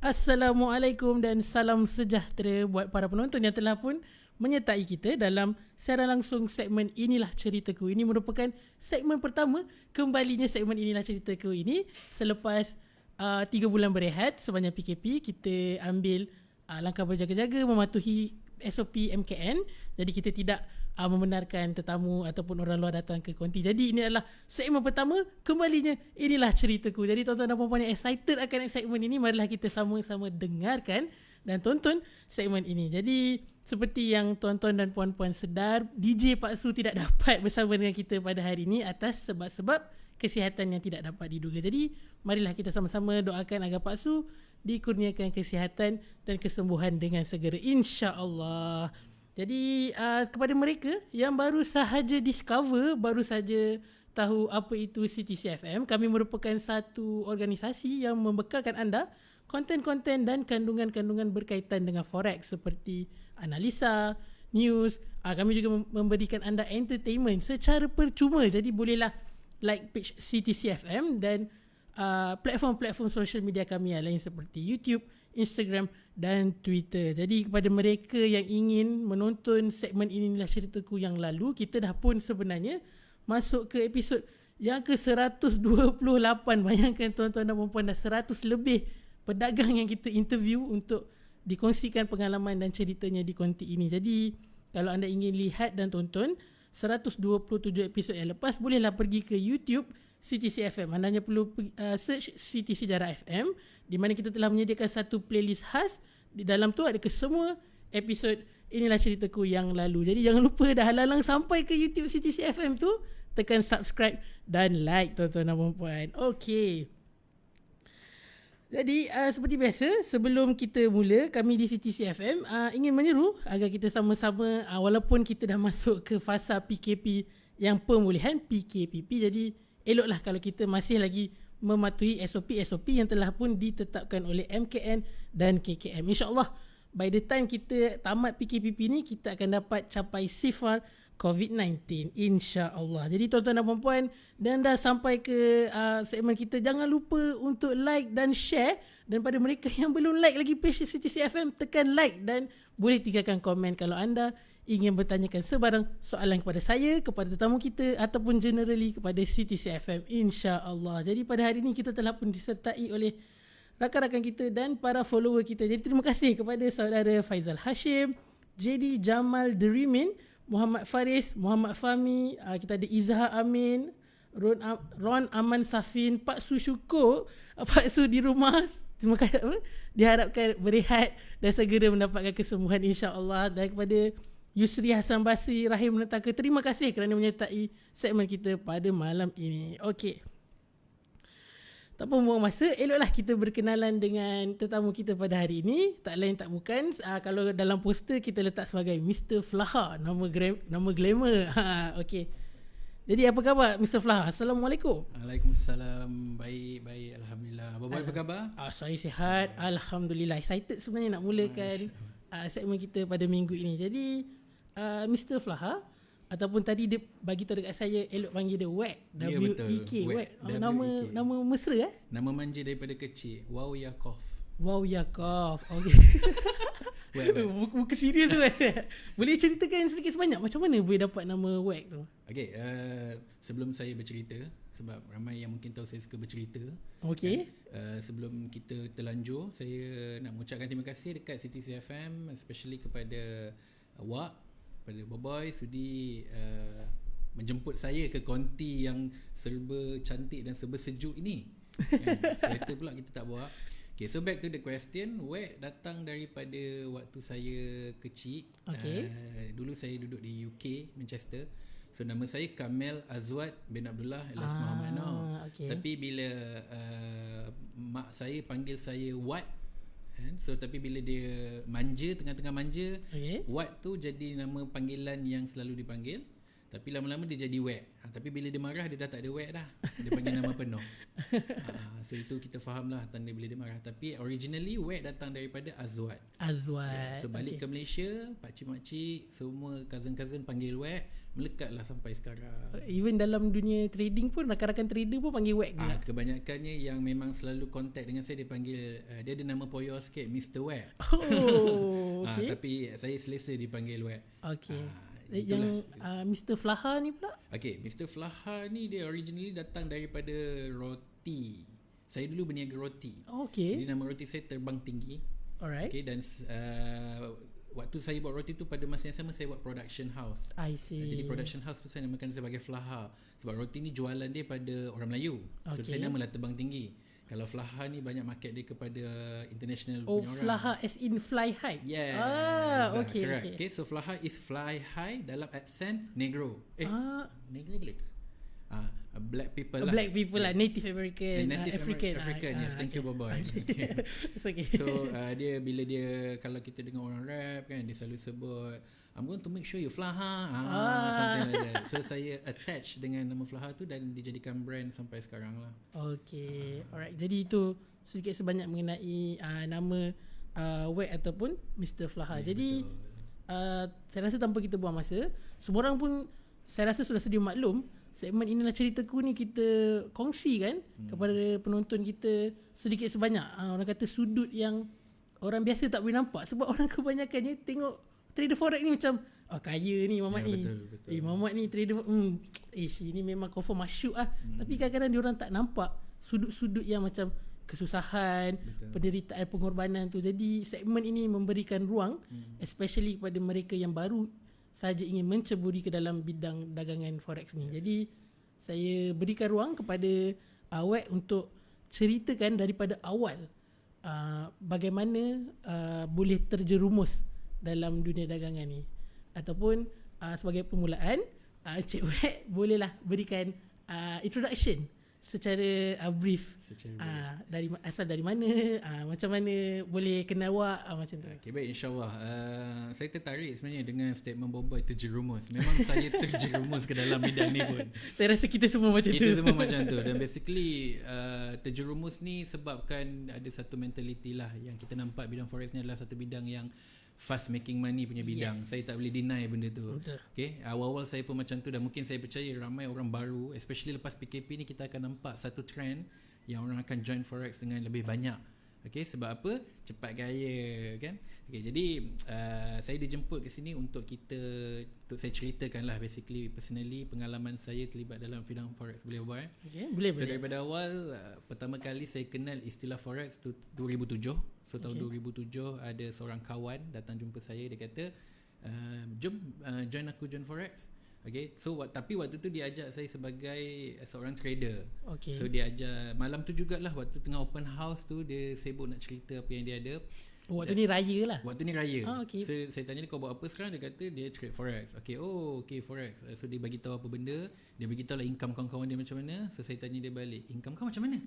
Assalamualaikum dan salam sejahtera buat para penonton yang telah pun menyertai kita dalam siaran langsung segmen Inilah Ceritaku. Ini merupakan segmen pertama kembalinya segmen Inilah Ceritaku ini selepas 3 bulan berehat sebanyak PKP. Kita ambil langkah berjaga-jaga mematuhi SOP MKN. Jadi kita tidak membenarkan tetamu ataupun orang luar datang ke konti. Jadi ini adalah segmen pertama kembalinya Inilah Ceritaku. Jadi tuan-tuan dan puan-puan yang excited akan segmen ini, marilah kita sama-sama dengarkan dan tonton segmen ini. Jadi seperti yang tuan-tuan dan puan-puan sedar, DJ Pak Su tidak dapat bersama dengan kita pada hari ini atas sebab-sebab kesihatan yang tidak dapat diduga. Jadi marilah kita sama-sama doakan agar Pak Su dikurniakan kesihatan dan kesembuhan dengan segera, insya-Allah. Jadi kepada mereka yang baru sahaja discover, baru saja tahu apa itu CTC-FM, kami merupakan satu organisasi yang membekalkan anda konten-konten dan kandungan-kandungan berkaitan dengan forex seperti analisa, news. Kami juga memberikan anda entertainment secara percuma. Jadi bolehlah like page CTC-FM dan platform-platform social media kami yang lain seperti YouTube, Instagram dan Twitter. Jadi kepada mereka yang ingin menonton segmen Inilah Ceritaku yang lalu, kita dah pun sebenarnya masuk ke episod yang ke-128. Bayangkan tuan-tuan dan puan-puan, dah 100 lebih pedagang yang kita interview untuk dikongsikan pengalaman dan ceritanya di konti ini. Jadi kalau anda ingin lihat dan tonton 127 episod yang lepas, bolehlah pergi ke YouTube CTC-FM. Anda hanya perlu search CT Sejarah FM, di mana kita telah menyediakan satu playlist khas. Di dalam tu ada kesemua episod Inilah Ceritaku yang lalu. Jadi jangan lupa, dah halalang sampai ke YouTube CTC-FM tu, tekan subscribe dan like tuan-tuan dan puan-puan. Okey. Jadi seperti biasa, sebelum kita mula, kami di CTC-FM ingin menyeru agar kita sama-sama, walaupun kita dah masuk ke fasa PKP yang pemulihan, PKPP, jadi eloklah kalau kita masih lagi mematuhi SOP-SOP yang telah pun ditetapkan oleh MKN dan KKM. InsyaAllah by the time kita tamat PKPP ni, kita akan dapat capai sifar COVID-19, insya-Allah. Jadi tuan-tuan dan puan-puan, dan dah sampai ke segmen kita, jangan lupa untuk like dan share. Dan pada mereka yang belum like lagi page CTC-FM, tekan like dan boleh tinggalkan komen kalau anda ingin bertanyakan sebarang soalan kepada saya, kepada tetamu kita ataupun generally kepada CTC-FM, insya-Allah. Jadi pada hari ini kita telah pun disertai oleh rakan-rakan kita dan para follower kita. Jadi terima kasih kepada saudara Faizal Hashim, JD Jamal Derimin, Muhammad Faris, Muhammad Fahmi, kita ada Izhar Amin, Ron Aman Safin, Pak Su syukur Pak Su di rumah. Terima kasih. Diharapkan berehat dan segera mendapatkan kesembuhan, insya-Allah. Dan kepada Yusri Hassan Basri, Rahim Menetaka, terima kasih kerana menyertai segmen kita pada malam ini. Okey. Tak apa buang masa, eloklah kita berkenalan dengan tetamu kita pada hari ini. Tak lain tak bukan, kalau dalam poster kita letak sebagai Mr. Flaha, nama glamour. Okey. Jadi apa khabar Mr. Flaha? Assalamualaikum. Waalaikumsalam. Baik, alhamdulillah. Abang apa khabar? Saya sihat, alhamdulillah. Excited sebenarnya nak mulakan segmen kita pada minggu ini. Jadi Mr. Flaha, ataupun tadi dia bagi tahu dekat saya, elok panggil dia WEK, W-E-K, WEK. Nama mesra Nama manja daripada kecil. Wow Yakov. Wow Yakov. Okey. Muka serius tu. Boleh ceritakan sedikit sebanyak macam mana boleh dapat nama WEK tu? Okey, sebelum saya bercerita, sebab ramai yang mungkin tahu saya suka bercerita. Okey. Sebelum kita terlanjur, saya nak mengucapkan terima kasih dekat CTC-FM, especially kepada Wak, pada Boboy sudi menjemput saya ke konti yang serba cantik dan serba sejuk ini. Kereta pula kita tak bawa. Okay, so back to the question. Where datang daripada waktu saya kecil. Okay. Dulu saya duduk di UK, Manchester. So nama saya Kamel Azwad bin Abdullah Elas Muhammad. Okay. Tapi bila mak saya panggil saya Wat, so tapi bila dia manja, tengah-tengah manja, okay, Wat tu jadi nama panggilan yang selalu dipanggil. Tapi lama-lama dia jadi wet. Tapi bila dia marah, dia dah tak ada wet dah. Dia panggil nama penuh. So itu kita faham lah tanda bila dia marah. Tapi originally wet datang daripada Azwat. So balik ke Malaysia, pakcik-makcik, semua cousin-cousin panggil wet, melekatlah sampai sekarang. Even dalam dunia trading pun, rakan-rakan trader pun panggil wet juga. Kebanyakannya yang memang selalu contact dengan saya, dia panggil, dia ada nama poyo sikit, Mr. Wet. Okay. Tapi saya selesa dipanggil wet. Okay. Yang Mr. Flaha ni pula? Okay, Mr. Flaha ni dia originally datang daripada roti. Saya dulu berniaga roti. Okay. Jadi nama roti saya Terbang Tinggi. Alright. Okay, dan waktu saya buat roti tu, pada masa yang sama saya buat production house. I see. Jadi production house tu saya namakan sebagai Flaha. Sebab roti ni jualan dia pada orang Melayu. So Okay. saya namalah Terbang Tinggi. Kalau Flaha ni banyak market dia kepada international Oh, punya orang. Flaha as in fly high. Yes. Okay, correct. okay. Okay, so Flaha is fly high dalam accent Negro. Negro boleh? Black people lah. Black people lah, Native American, Native African. African, yes. Thank you, bye-bye. Okay. It's okay. So dia bila dia, kalau kita dengar orang rap kan, dia selalu sebut, I'm going to make sure you Flaha, something like that. So saya attach dengan nama Flaha tu dan dijadikan brand sampai sekarang lah. Okay, alright. Jadi itu sedikit sebanyak mengenai nama Wet ataupun Mr. Flaha. Jadi saya rasa tanpa kita buang masa, semua orang pun saya rasa sudah sedia maklum, segmen Inilah Ceritaku ni kita kongsikan kepada penonton kita sedikit sebanyak. Orang kata sudut yang orang biasa tak boleh nampak, sebab orang kebanyakannya tengok trader forex ni macam kaya ni Mamat ni. Betul. Mamat ni trader ini memang confirm masyuk lah. Tapi kadang-kadang diorang tak nampak sudut-sudut yang macam kesusahan, penderitaan, pengorbanan tu. Jadi segmen ini memberikan ruang especially kepada mereka yang baru saja ingin menceburi ke dalam bidang dagangan forex ni. Jadi saya berikan ruang kepada Wet untuk ceritakan daripada awal bagaimana boleh terjerumus dalam dunia dagangan ni. Ataupun sebagai permulaan, Encik Wet bolehlah berikan introduction secara brief. Dari mana, macam mana boleh kenal awak, macam tu. Okay, baik, insyaAllah. Saya tertarik sebenarnya dengan statement Boboiboy terjerumus. Memang saya terjerumus ke dalam bidang ni pun. Saya rasa kita semua macam tu. Kita semua macam tu. Dan basically terjerumus ni sebabkan ada satu mentality lah, yang kita nampak bidang forex ni adalah satu bidang yang fast making money punya bidang. Saya tak boleh deny benda tu. Okay, awal-awal saya pun macam tu, dan mungkin saya percaya ramai orang baru, especially lepas PKP ni, kita akan nampak satu trend yang orang akan join forex dengan lebih banyak. Okay, sebab apa? Cepat gaya kan. Okay, jadi saya dijemput ke sini untuk saya ceritakan lah basically personally pengalaman saya terlibat dalam bidang forex. Boleh buat? Okay, boleh. So daripada awal, pertama kali saya kenal istilah forex tu 2007. So tahun 2007 ada seorang kawan datang jumpa saya, dia kata jom join aku join forex. Okay, so tapi waktu tu dia ajak saya sebagai seorang trader. Okay. So dia ajak malam tu jugalah, waktu tengah open house tu dia sibuk nak cerita apa yang dia ada. Waktu ni raya lah. Waktu ni raya. Okay. So saya tanya dia, kau buat apa sekarang? Dia kata dia trade forex. Okay, okay, forex. So dia bagi tahu apa benda, dia bagi tahu lah income kawan-kawan dia macam mana. So saya tanya dia balik, income kau macam mana?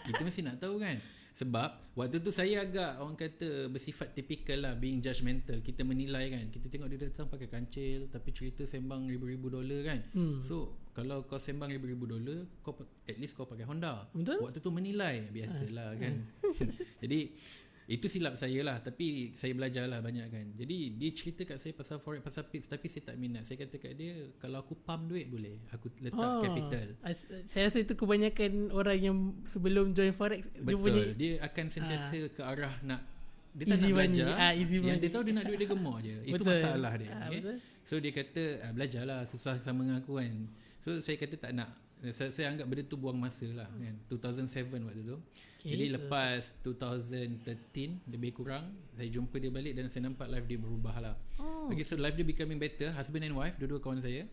Kita mesti nak tahu kan. Sebab waktu tu saya agak, orang kata, bersifat typical lah, being judgmental. Kita menilai kan, kita tengok dia datang pakai kancil tapi cerita sembang ribu-ribu dolar kan. So kalau kau sembang ribu-ribu dolar, kau at least kau pakai Honda. Betul? Waktu tu menilai, biasalah kan. Jadi itu silap saya lah, tapi saya belajar lah banyak kan. Jadi dia cerita kat saya pasal forex, pasal pips, tapi saya tak minat. Saya kata kat dia, kalau aku pump duit boleh, aku letak capital. Saya rasa itu kebanyakan orang yang sebelum join forex. Betul, dia akan sentiasa ke arah nak, dia tak nak belajar, yang dia tahu dia nak duit dia gemar je. Itu masalah dia. Okay? So dia kata belajarlah, susah sama dengan aku kan. So saya kata tak nak. Saya anggap benda tu buang masa lah kan. 2007 waktu tu. Jadi lepas 2013 lebih kurang, saya jumpa dia balik dan saya nampak life dia berubah lah. Okay, so life dia becoming better. Husband and wife, dua-dua kawan saya.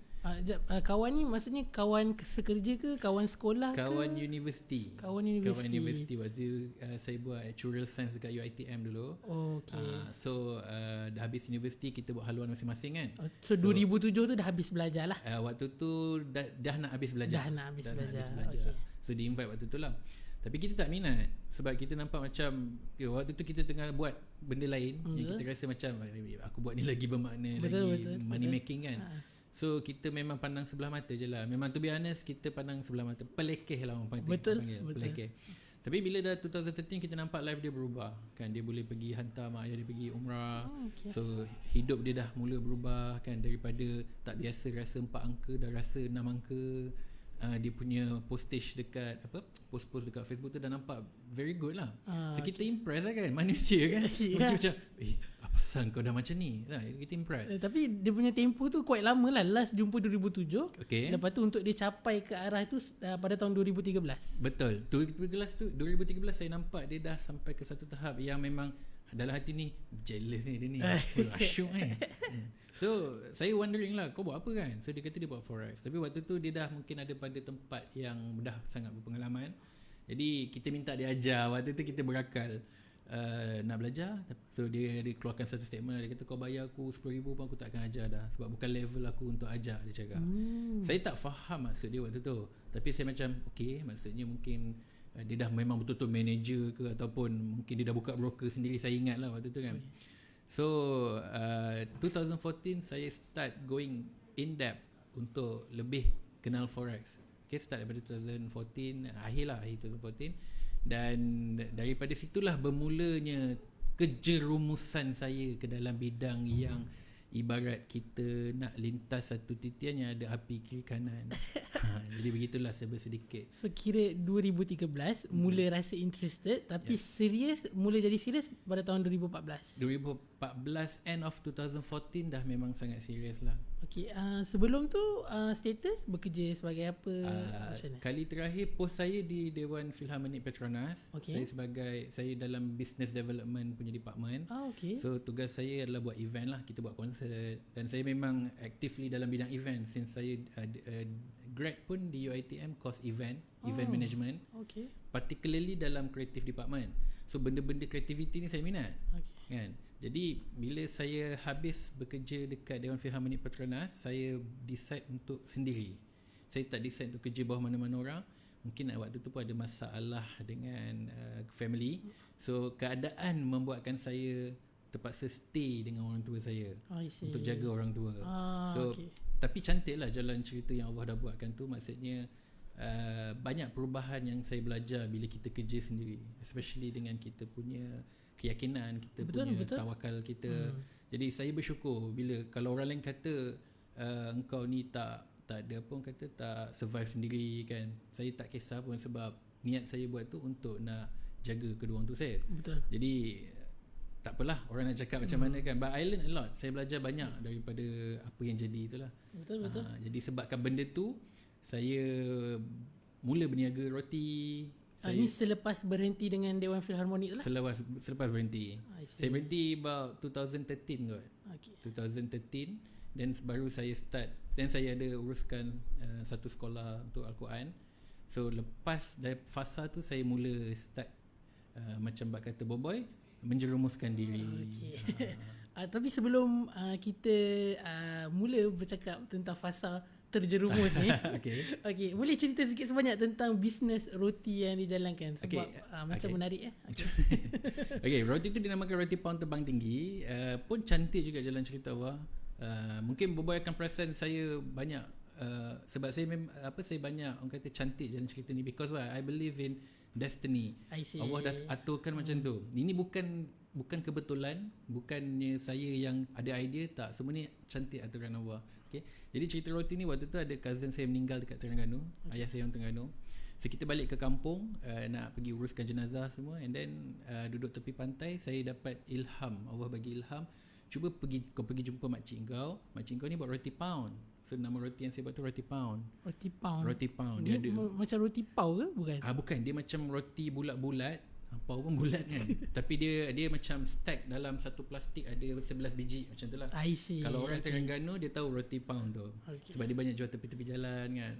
Kawan ni maksudnya kawan sekerja ke, kawan sekolah ke? Kawan universiti. Kawan universiti. Waktu saya buat actuarial science dekat UiTM dulu. So dah habis universiti, kita buat haluan masing-masing kan. So 2007 tu dah habis belajar lah. Waktu tu dah nak habis belajar. Dah nak habis belajar. Okay. So di invite waktu tu lah. Tapi kita tak minat, sebab kita nampak macam waktu tu kita tengah buat benda lain yang kita rasa macam aku buat ni lagi bermakna, betul. Money making kan. So kita memang pandang sebelah mata je lah. Memang to be honest, kita pandang sebelah mata. Pelekeh lah orang panggil. Betul. Pelekeh. Tapi bila dah 2013 kita nampak life dia berubah kan. Dia boleh pergi hantar mak ayah dia pergi umrah. So hidup dia dah mula berubah kan. Daripada tak biasa rasa 4 angka dah rasa 6 angka. Dia punya postage dekat post-post dekat Facebook tu dah nampak very good lah. So kita impress lah kan manusia kan. Manusia macam apa pasal kau dah macam ni. Kita impress. Tapi dia punya tempoh tu quite lama lah. Last jumpa 2007. Lepas tu untuk dia capai ke arah tu pada tahun 2013. Betul. 2013 saya nampak dia dah sampai ke satu tahap yang memang dalam hati ni jealous ni dia ni. Asyuk kan. So saya wondering lah, kau buat apa kan? So dia kata dia buat forex. Tapi waktu tu dia dah mungkin ada pada tempat yang dah sangat berpengalaman. Jadi kita minta dia ajar. Waktu tu kita berakal nak belajar. So dia keluarkan satu statement. Dia kata kau bayar aku 10,000 pun aku tak akan ajar dah. Sebab bukan level aku untuk ajar, dia cakap. Saya tak faham maksud dia waktu tu. Tapi saya macam okay, maksudnya mungkin dia dah memang betul-betul manager ke, ataupun mungkin dia dah buka broker sendiri. Saya ingat lah waktu tu kan. So 2014 saya start going in depth untuk lebih kenal forex. Start daripada 2014, akhir 2014. Dan daripada situlah bermulanya kejerumusan saya ke dalam bidang yang ibarat kita nak lintas satu titian yang ada api kiri kanan. Jadi begitulah saya bersedikit. So kira 2013 mula rasa interested, tapi serius, mula jadi serius pada tahun 2014. 2014 end of 2014 dah memang sangat serius lah. Okay, sebelum tu status bekerja sebagai apa? Kali terakhir post saya di Dewan Philharmonic Petronas. Saya dalam business development punya department. So tugas saya adalah buat event lah. Kita buat konsert. Dan saya memang actively dalam bidang event since saya grad pun di UiTM course event management. Particularly dalam creative department. So benda-benda creativity ni saya minat. Kan? Jadi bila saya habis bekerja dekat Dewan Philharmonic Petronas, saya decide untuk sendiri. Saya tak decide untuk kerja bawah mana-mana orang. Mungkin waktu tu pun ada masalah dengan family. So keadaan membuatkan saya terpaksa stay dengan orang tua saya untuk jaga orang tua. Tapi cantik lah jalan cerita yang Allah dah buatkan tu. Maksudnya banyak perubahan yang saya belajar bila kita kerja sendiri, especially dengan kita punya keyakinan, kita punya tawakal kita. Jadi saya bersyukur bila kalau orang lain kata engkau ni tak ada apa, kata tak survive sendiri kan. Saya tak kisah pun sebab niat saya buat tu untuk nak jaga kedua orang tu saya. Jadi tak apalah orang nak cakap macam mana kan. But I learn a lot. Saya belajar banyak daripada apa yang jadi itulah. Betul. Jadi sebabkan benda tu saya mula berniaga roti. Ini selepas berhenti dengan Dewan Philharmonic lah? Selepas berhenti. Saya berhenti about 2013 kot. 2013. Dan baru saya start. Dan saya ada uruskan satu sekolah untuk Al-Quran. So lepas dari fasa tu saya mula start macam bak kata Boboy, menjerumuskan diri. Tapi sebelum kita mula bercakap tentang fasa terjerumus ni, okay, boleh cerita sikit sebanyak tentang bisnes roti yang dijalankan sebab macam menarik roti tu dinamakan roti pound terbang tinggi. Pun cantik juga jalan cerita Allah. Mungkin Boboy akan perasan saya banyak sebab saya saya banyak orang kata cantik jalan cerita ni because I believe in destiny. Allah dah aturkan macam tu. Ini bukan kebetulan, bukannya saya yang ada idea, tak, semua ni cantik aturan Allah. Jadi cerita roti ni waktu tu ada cousin saya meninggal dekat Terengganu. Ayah saya orang Terengganu. So kita balik ke kampung nak pergi uruskan jenazah semua, and then duduk tepi pantai saya dapat ilham. Allah bagi ilham, cuba kau pergi jumpa makcik kau. Makcik kau ni buat roti pound. So nama roti yang saya buat tu roti pound. Roti pound. Dia ada macam roti pau ke bukan? Bukan, dia macam roti bulat-bulat. Pau pun bulat kan. Tapi dia macam stack dalam satu plastik, ada 11 biji macam tu lah. Kalau orang Terengganu dia tahu roti pound tu. Sebab dia banyak jual tepi-tepi jalan kan.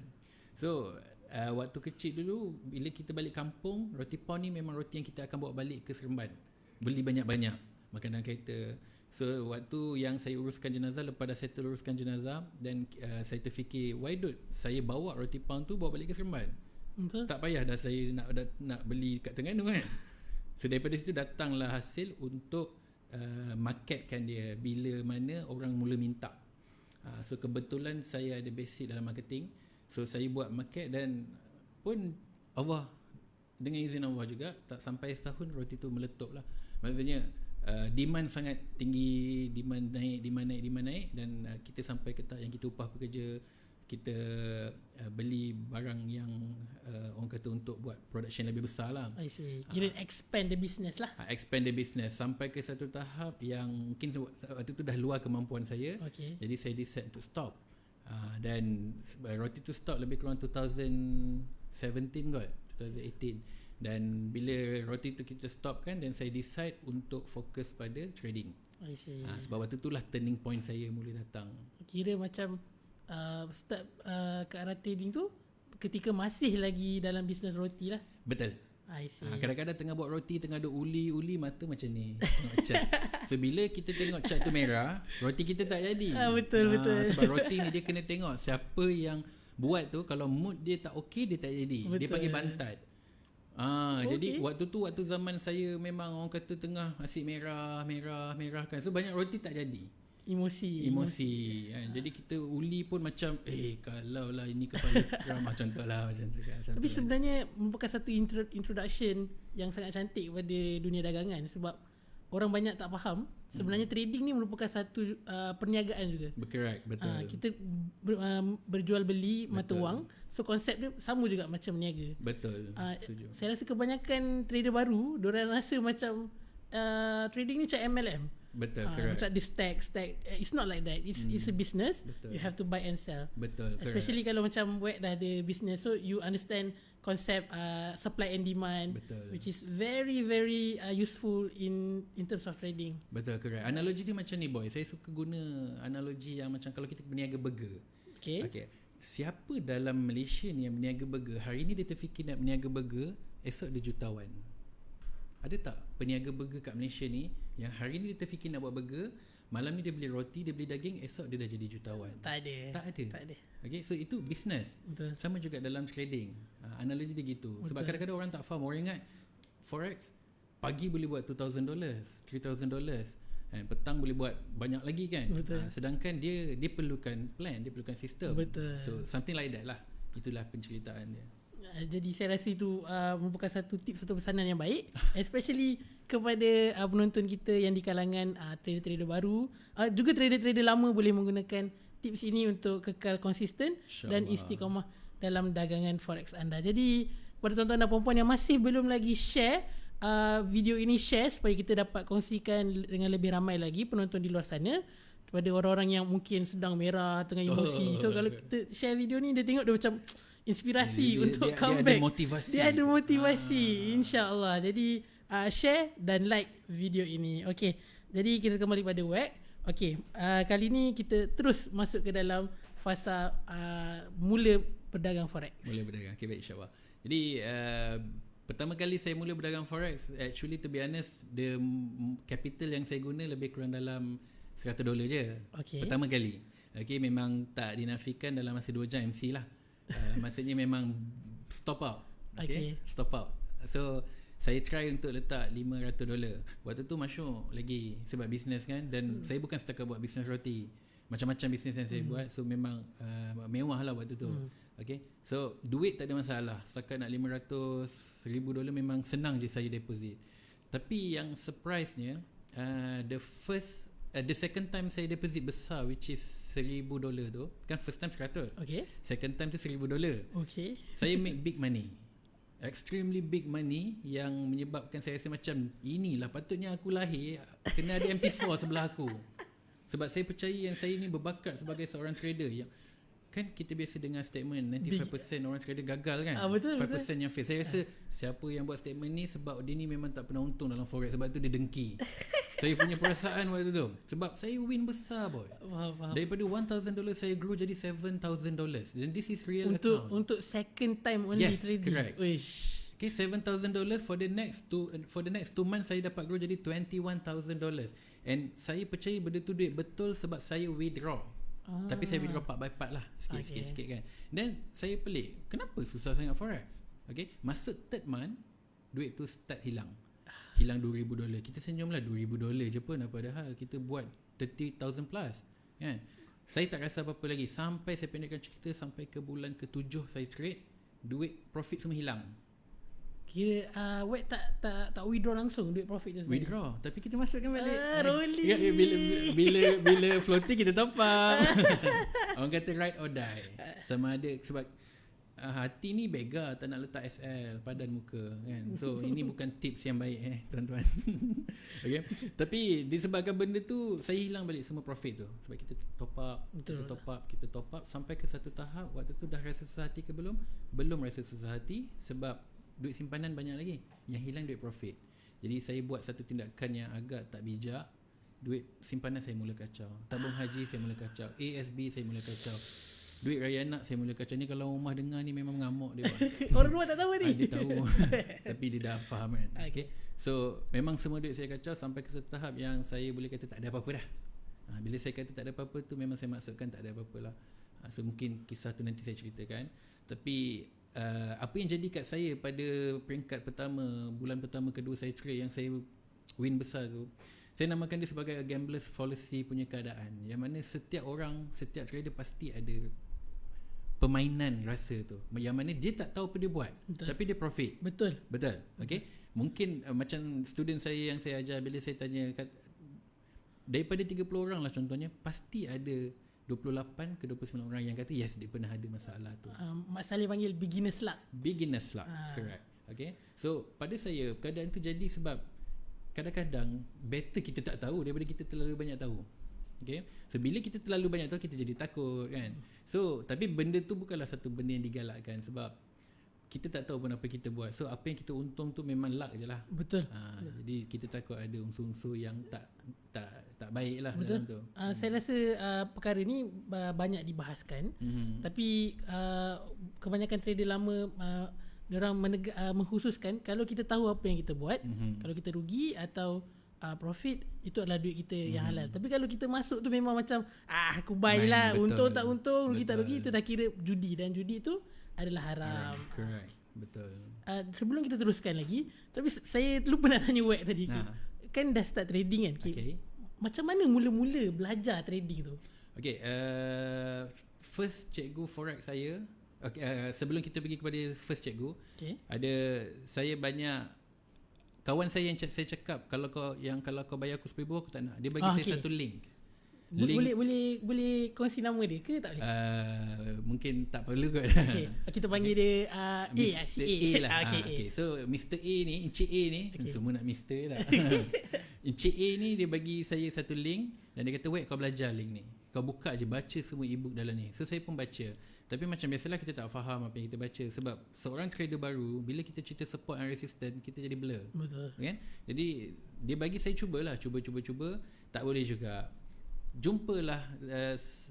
So waktu kecil dulu bila kita balik kampung, roti pound ni memang roti yang kita akan bawa balik ke Seremban. Beli banyak-banyak makan dalam kereta. So waktu yang saya uruskan jenazah, lepas dah settle uruskan jenazah, dan saya terfikir why not saya bawa roti pound tu bawa balik ke Seremban. Tak payah dah saya nak beli kat Terengganu kan. So daripada situ datanglah hasil untuk marketkan dia bila mana orang mula minta. So kebetulan saya ada basic dalam marketing. So saya buat market dan pun Allah, dengan izin Allah juga, tak sampai setahun roti tu meletup lah. Maksudnya demand sangat tinggi, demand naik dan kita sampai ke tahap yang kita upah pekerja, kita beli barang yang orang kata untuk buat production lebih besar lah. I see. Kira expand the business lah. Expand the business sampai ke satu tahap yang mungkin waktu tu dah luar kemampuan saya. Okay. Jadi saya decide untuk stop. Dan roti tu stop lebih kurang 2017 kot, 2018. Dan bila roti tu kita stop kan, dan saya decide untuk fokus pada trading. I see. Sebab waktu tu lah turning point saya mula datang. Kira macam start ke arah trading tu ketika masih lagi dalam bisnes roti lah. Betul. I see. Kadang-kadang tengah buat roti, tengah ada uli mata macam ni tengok cat. So bila kita tengok cat tu merah, roti kita tak jadi. Betul. Sebab roti ni dia kena tengok siapa yang buat tu. Kalau mood dia tak okey, dia tak jadi. Betul. Dia panggil bantat. Okay. Jadi waktu zaman saya memang orang kata tengah asyik merah kan. So banyak roti tak jadi. Emosi kan. Jadi kita uli pun macam kalau lah ini kepala drum macam tu lah, macam tu kan. Tapi sebenarnya merupakan satu introduction yang sangat cantik pada dunia dagangan. Sebab orang banyak tak faham sebenarnya trading ni merupakan satu perniagaan juga. Correct, betul. Kita berjual beli mata wang. So konsep dia sama juga macam berniaga. Betul. Setuju. Saya rasa kebanyakan trader baru diorang rasa macam trading ni macam MLM. Betul, correct. Macam di stack. It's not like that. It's a business. Betul. You have to buy and sell. Betul, especially kalau macam WEC dah ada business, so you understand konsep supply and demand. Betul. Which is very very useful in terms of trading. Betul, correct. Analogi dia macam ni boy. Saya suka guna analogi yang macam kalau kita berniaga burger. Okay. Siapa dalam Malaysia ni yang berniaga burger, hari ni dia terfikir nak berniaga burger, esok dia jutawan? Ada tak peniaga burger kat Malaysia ni yang hari ni dia terfikir nak buat burger, malam ni dia beli roti, dia beli daging, esok dia dah jadi jutawan? Tak ada. Okay, so itu business. Betul. Sama juga dalam trading. Analogi dia gitu. Betul. Sebab kadang-kadang orang tak faham. Orang ingat forex pagi boleh buat $2,000, $3,000, petang boleh buat banyak lagi kan. Sedangkan dia perlukan plan, dia perlukan sistem. Betul. So something like that lah. Itulah penceritaan dia. Jadi saya rasa itu merupakan satu tips atau pesanan yang baik, especially kepada penonton kita yang di kalangan trader-trader baru, juga trader-trader lama boleh menggunakan tips ini untuk kekal konsisten dan istiqamah dalam dagangan forex anda. Jadi kepada tuan-tuan dan puan-puan yang masih belum lagi share video ini, share supaya kita dapat kongsikan dengan lebih ramai lagi penonton di luar sana, kepada orang-orang yang mungkin sedang merah, tengah emosi. So kalau kita share video ni, dia tengok dia macam inspirasi untuk comeback. Dia ada motivasi. InsyaAllah. Jadi share dan like video ini. Okay. Jadi kita kembali pada WEC. Okay. Kali ni kita terus masuk ke dalam fasa mula berdagang forex. Mula berdagang. Okay, baik, insyaAllah. Jadi pertama kali saya mula berdagang forex, actually to be honest, the capital yang saya guna lebih kurang dalam $100 je. Okay. Pertama kali. Okay, memang tak dinafikan dalam masa 2 jam MC lah. Maksudnya memang stop out. Okay? Stop out. So saya try untuk letak $500. Waktu tu masyuk lagi sebab bisnes kan. Dan saya bukan setakat buat bisnes roti, macam-macam bisnes yang saya buat. So memang mewah lah waktu tu. Okay. So duit tak ada masalah. Setakat nak $500,000 memang senang je saya deposit. Tapi yang surprise-nya, the second time saya deposit besar, which is $1,000 tu, kan first time 100. Okay. Second time tu $1,000. Okay. Saya make big money. Extremely big money yang menyebabkan saya rasa macam inilah patutnya aku lahir kena ada MP4 sebelah aku. Sebab saya percaya yang saya ni berbakat sebagai seorang trader yang kan kita biasa dengar statement 95% orang trader gagal kan. Betul, 5% yang fail. Saya rasa siapa yang buat statement ni sebab dia ni memang tak pernah untung dalam forex, sebab tu dia dengki. Saya punya perasaan waktu tu, sebab saya win besar boy. Daripada $1,000 saya grow jadi $7,000. Dan this is real account. Untuk second time only trading. Correct. Okay, $7,000 for the next 2 months saya dapat grow jadi $21,000. And saya percaya benda tu duit betul sebab saya withdraw. Tapi saya withdraw part by part lah, sikit kan. Dan saya pelik, kenapa susah sangat forex? Okay, masuk third month duit tu start hilang $2,000. Kita senyum lah, $2,000 je pun apa dah hal, kita buat 30,000 plus kan. Saya tak rasa apa-apa lagi. Sampai saya pendekkan cerita, sampai ke bulan ke-7 saya trade, duit profit semua hilang. Kira Wet tak withdraw langsung duit profit tu sebenarnya? Withdraw, tapi kita masukkan balik. Rolling. Bila floating kita top up. Orang kata ride or die. Sama ada sebab hati ni beggar, tak nak letak SL padan muka kan. So ini bukan tips yang baik tuan-tuan. Okay. Tapi disebabkan benda tu, saya hilang balik semua profit tu. Sebab kita top up, kita top up sampai ke satu tahap, waktu tu dah rasa susah hati ke belum? Belum rasa susah hati sebab duit simpanan banyak lagi. Yang hilang duit profit. Jadi saya buat satu tindakan yang agak tak bijak. Duit simpanan saya mula kacau, tabung haji saya mula kacau, ASB saya mula kacau, duit raya anak saya mula kacau. Ni kalau rumah dengar ni memang mengamuk dia. Orang rumah tak tahu ni. Dia tahu. Tapi dia dah faham kan. Okay. So memang semua duit saya kacau sampai ke satu tahap yang saya boleh kata tak ada apa-apa dah. Bila saya kata tak ada apa-apa tu, memang saya maksudkan tak ada apa-apa lah. So mungkin kisah tu nanti saya ceritakan. Tapi apa yang jadi kat saya pada peringkat pertama, bulan pertama kedua saya trade, yang saya win besar tu, saya namakan dia sebagai a gambler's fallacy punya keadaan. Yang mana setiap orang, setiap trader pasti ada permainan rasa tu, yang mana dia tak tahu apa dia buat. Betul. Tapi dia profit. Betul. Okay. Mungkin macam student saya yang saya ajar, bila saya tanya daripada 30 orang lah contohnya, pasti ada 28 ke 29 orang yang kata yes, dia pernah ada masalah tu. Mak Saleh panggil beginner's luck. Correct. Okay. So pada saya keadaan tu jadi sebab kadang-kadang better kita tak tahu daripada kita terlalu banyak tahu. Okay. So bila kita terlalu banyak tahu, kita jadi takut kan. So tapi benda tu bukanlah satu benda yang digalakkan, sebab kita tak tahu pun apa kita buat. So apa yang kita untung tu memang luck je lah. Betul. Jadi kita takut ada unsur-unsur yang tak baik lah. Betul. Dalam tu. Saya rasa perkara ni banyak dibahaskan. Tapi kebanyakan trader lama diorang mengkhususkan kalau kita tahu apa yang kita buat, kalau kita rugi atau profit, itu adalah duit kita yang halal. Tapi kalau kita masuk tu memang macam aku buy lah, untung tak untung, rugi tak rugi, itu dah kira judi, dan judi tu adalah haram. Correct. Betul. Sebelum kita teruskan lagi, tapi saya lupa nak tanya Wek tadi. Kan dah start trading kan? Okay. Macam mana mula-mula belajar trading tu? Okay, first cikgu forex saya, sebelum kita pergi kepada first cikgu, ada saya banyak kawan saya yang saya cakap, kalau kau bayar aku 10,000 aku tak nak. Dia bagi saya satu link. Boleh kongsi nama dia ke tak boleh? Mungkin tak perlu kot. Kita panggil dia Mr. A lah. So Mr. A ni, Encik A ni, semua nak Mr. lah. Encik A ni dia bagi saya satu link dan dia kata, "Wek, kau belajar link ni. Kau buka je, baca semua e-book dalam ni." So saya pun baca. Tapi macam biasalah kita tak faham apa yang kita baca, sebab seorang trader baru, bila kita cerita support and resistance, kita jadi blur. Betul. Kan? Jadi dia bagi saya cuba, tak boleh juga. Jumpalah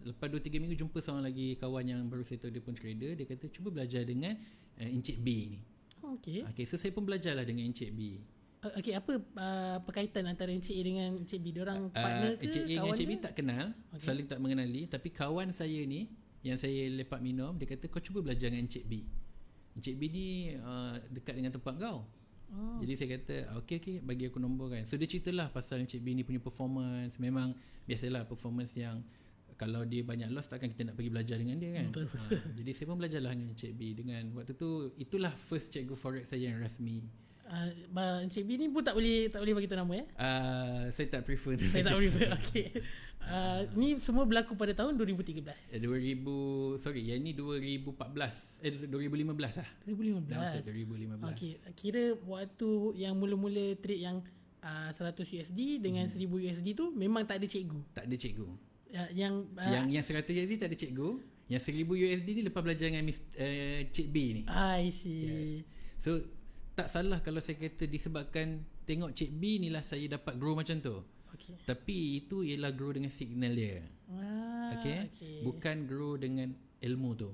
lepas 2-3 minggu jumpa seorang lagi kawan yang baru saya tahu dia pun trader. Dia kata cuba belajar dengan Encik B ni. Okay, so saya pun belajarlah dengan Encik B. Apa perkaitan antara Encik A dengan Encik B? Diorang partner ke? Encik A dengan Encik B tak kenal, saling tak mengenali. Tapi kawan saya ni yang saya lepak minum, dia kata kau cuba belajar dengan Encik B. Encik B ni dekat dengan tempat kau. Jadi saya kata okay, bagi aku nombor kan. So dia ceritalah pasal Encik B ni punya performance. Memang biasalah performance yang kalau dia banyak loss, takkan kita nak pergi belajar dengan dia kan. Betul. Jadi saya pun belajarlah dengan Encik B. Dengan waktu tu, itulah first cikgu forex saya yang rasmi. Encik B ni pun tak boleh bagi tahu nama ya? Saya tak prefer. Saya tak prefer. Okay. Ni semua berlaku pada tahun 2013. Yang ni 2014. 2015 lah. 2015. Okay. Kira waktu yang mula-mula trade yang 100 USD dengan 1000 USD tu memang tak ada cikgu. Tak ada cikgu. Yang 100 USD tak ada cikgu. Yang 1000 USD ni lepas belajar dengan Cik B ni. I see. Yes. So tak salah kalau saya kata disebabkan tengok Cik B ni lah saya dapat grow macam tu. Tapi itu ialah grow dengan signal dia. Bukan grow dengan ilmu tu.